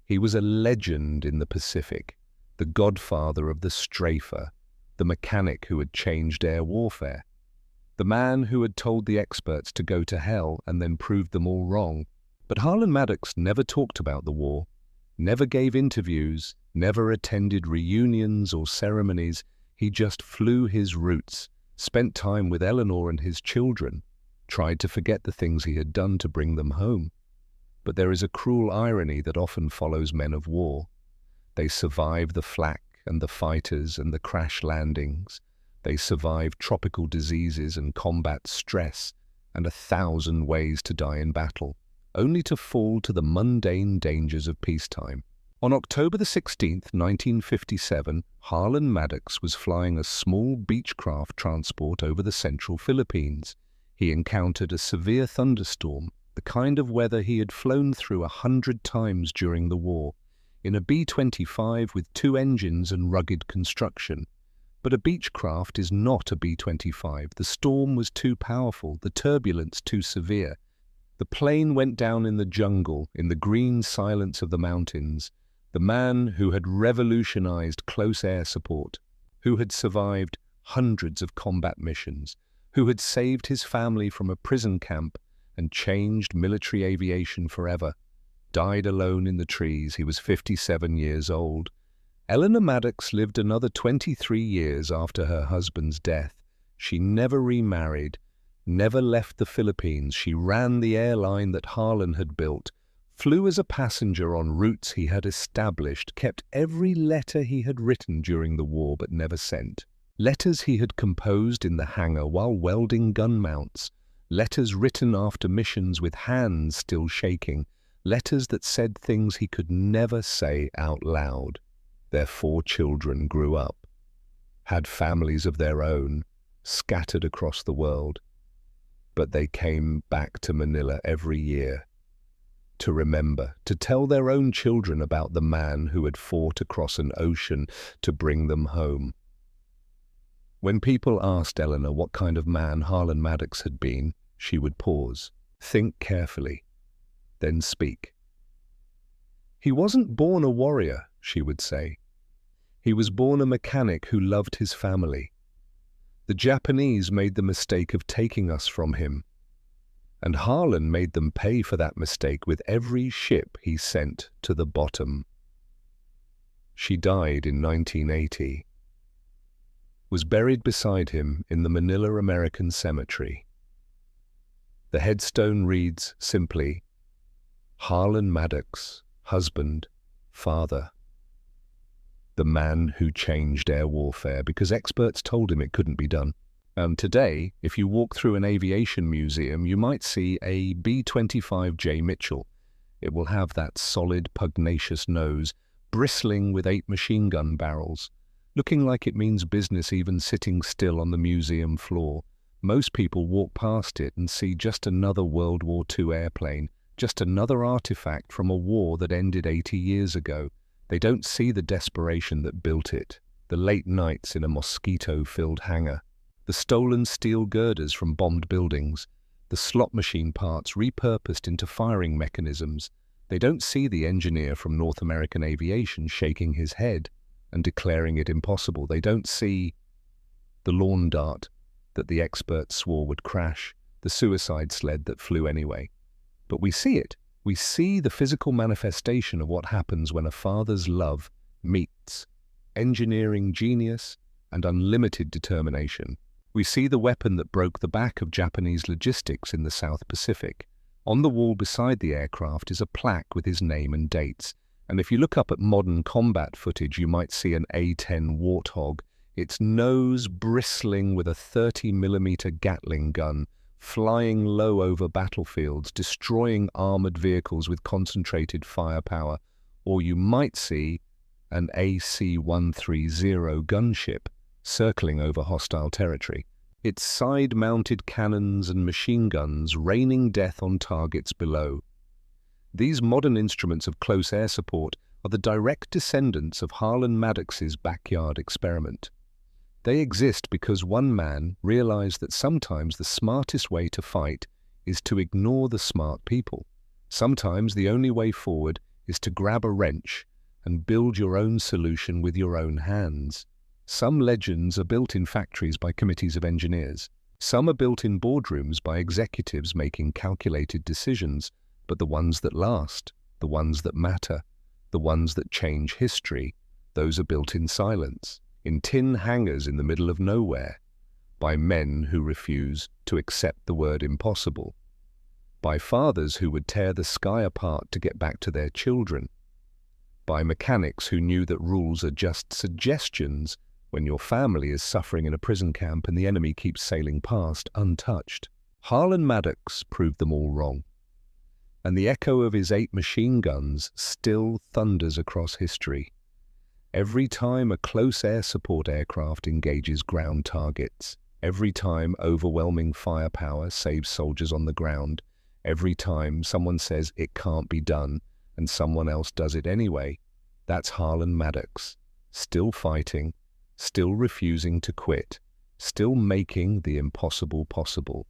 He was a legend in the Pacific, the godfather of the strafer, the mechanic who had changed air warfare, the man who had told the experts to go to hell and then proved them all wrong. But Harlan Maddox never talked about the war, never gave interviews, never attended reunions or ceremonies. He just flew his routes, spent time with Eleanor and his children, tried to forget the things he had done to bring them home. But there is a cruel irony that often follows men of war. They survive the flak and the fighters and the crash landings. They survive tropical diseases and combat stress and 1,000 ways to die in battle, only to fall to the mundane dangers of peacetime. On October 16, 1957, Harlan Maddox was flying a small Beechcraft transport over the central Philippines. He encountered a severe thunderstorm, the kind of weather he had flown through 100 times during the war, in a B-25 with 2 engines and rugged construction. But a Beechcraft is not a B-25. The storm was too powerful, the turbulence too severe. The plane went down in the jungle, in the green silence of the mountains. The man who had revolutionized close air support, who had survived hundreds of combat missions, who had saved his family from a prison camp and changed military aviation forever, died alone in the trees. He was 57 years old. Eleanor Maddox lived another 23 years after her husband's death. She never remarried, never left the Philippines. She ran the airline that Harlan had built, flew as a passenger on routes he had established, kept every letter he had written during the war but never sent. Letters he had composed in the hangar while welding gun mounts, letters written after missions with hands still shaking, letters that said things he could never say out loud. Their 4 children grew up, had families of their own, scattered across the world. But they came back to Manila every year, to remember, to tell their own children about the man who had fought across an ocean to bring them home. When people asked Eleanor what kind of man Harlan Maddox had been, she would pause, think carefully, then speak. "He wasn't born a warrior," she would say. "He was born a mechanic who loved his family. The Japanese made the mistake of taking us from him, and Harlan made them pay for that mistake with every ship he sent to the bottom." She died in 1980, was buried beside him in the Manila American Cemetery. The headstone reads simply, "Harlan Maddox, husband, father." The man who changed air warfare because experts told him it couldn't be done. Today, if you walk through an aviation museum, you might see a B-25J Mitchell. It will have that solid, pugnacious nose, bristling with 8 machine gun barrels, looking like it means business even sitting still on the museum floor. Most people walk past it and see just another World War II airplane, just another artifact from a war that ended 80 years ago. They don't see the desperation that built it, the late nights in a mosquito-filled hangar, the stolen steel girders from bombed buildings, the slot machine parts repurposed into firing mechanisms. They don't see the engineer from North American Aviation shaking his head and declaring it impossible. They don't see the lawn dart that the experts swore would crash, the suicide sled that flew anyway. But we see it. We see the physical manifestation of what happens when a father's love meets engineering genius and unlimited determination. We see the weapon that broke the back of Japanese logistics in the South Pacific. On the wall beside the aircraft is a plaque with his name and dates. And if you look up at modern combat footage, you might see an A-10 Warthog, its nose bristling with a 30mm Gatling gun, flying low over battlefields, destroying armored vehicles with concentrated firepower. Or you might see an AC-130 gunship circling over hostile territory, its side-mounted cannons and machine guns raining death on targets below. These modern instruments of close air support are the direct descendants of Harlan Maddox's backyard experiment. They exist because one man realized that sometimes the smartest way to fight is to ignore the smart people. Sometimes the only way forward is to grab a wrench and build your own solution with your own hands. Some legends are built in factories by committees of engineers. Some are built in boardrooms by executives making calculated decisions. But the ones that last, the ones that matter, the ones that change history, those are built in silence, in tin hangars in the middle of nowhere, by men who refuse to accept the word impossible, by fathers who would tear the sky apart to get back to their children, by mechanics who knew that rules are just suggestions when your family is suffering in a prison camp and the enemy keeps sailing past untouched. Harlan Maddox proved them all wrong. And the echo of his 8 machine guns still thunders across history. Every time a close air support aircraft engages ground targets, every time overwhelming firepower saves soldiers on the ground, every time someone says it can't be done and someone else does it anyway, that's Harlan Maddox, still fighting, still refusing to quit, still making the impossible possible.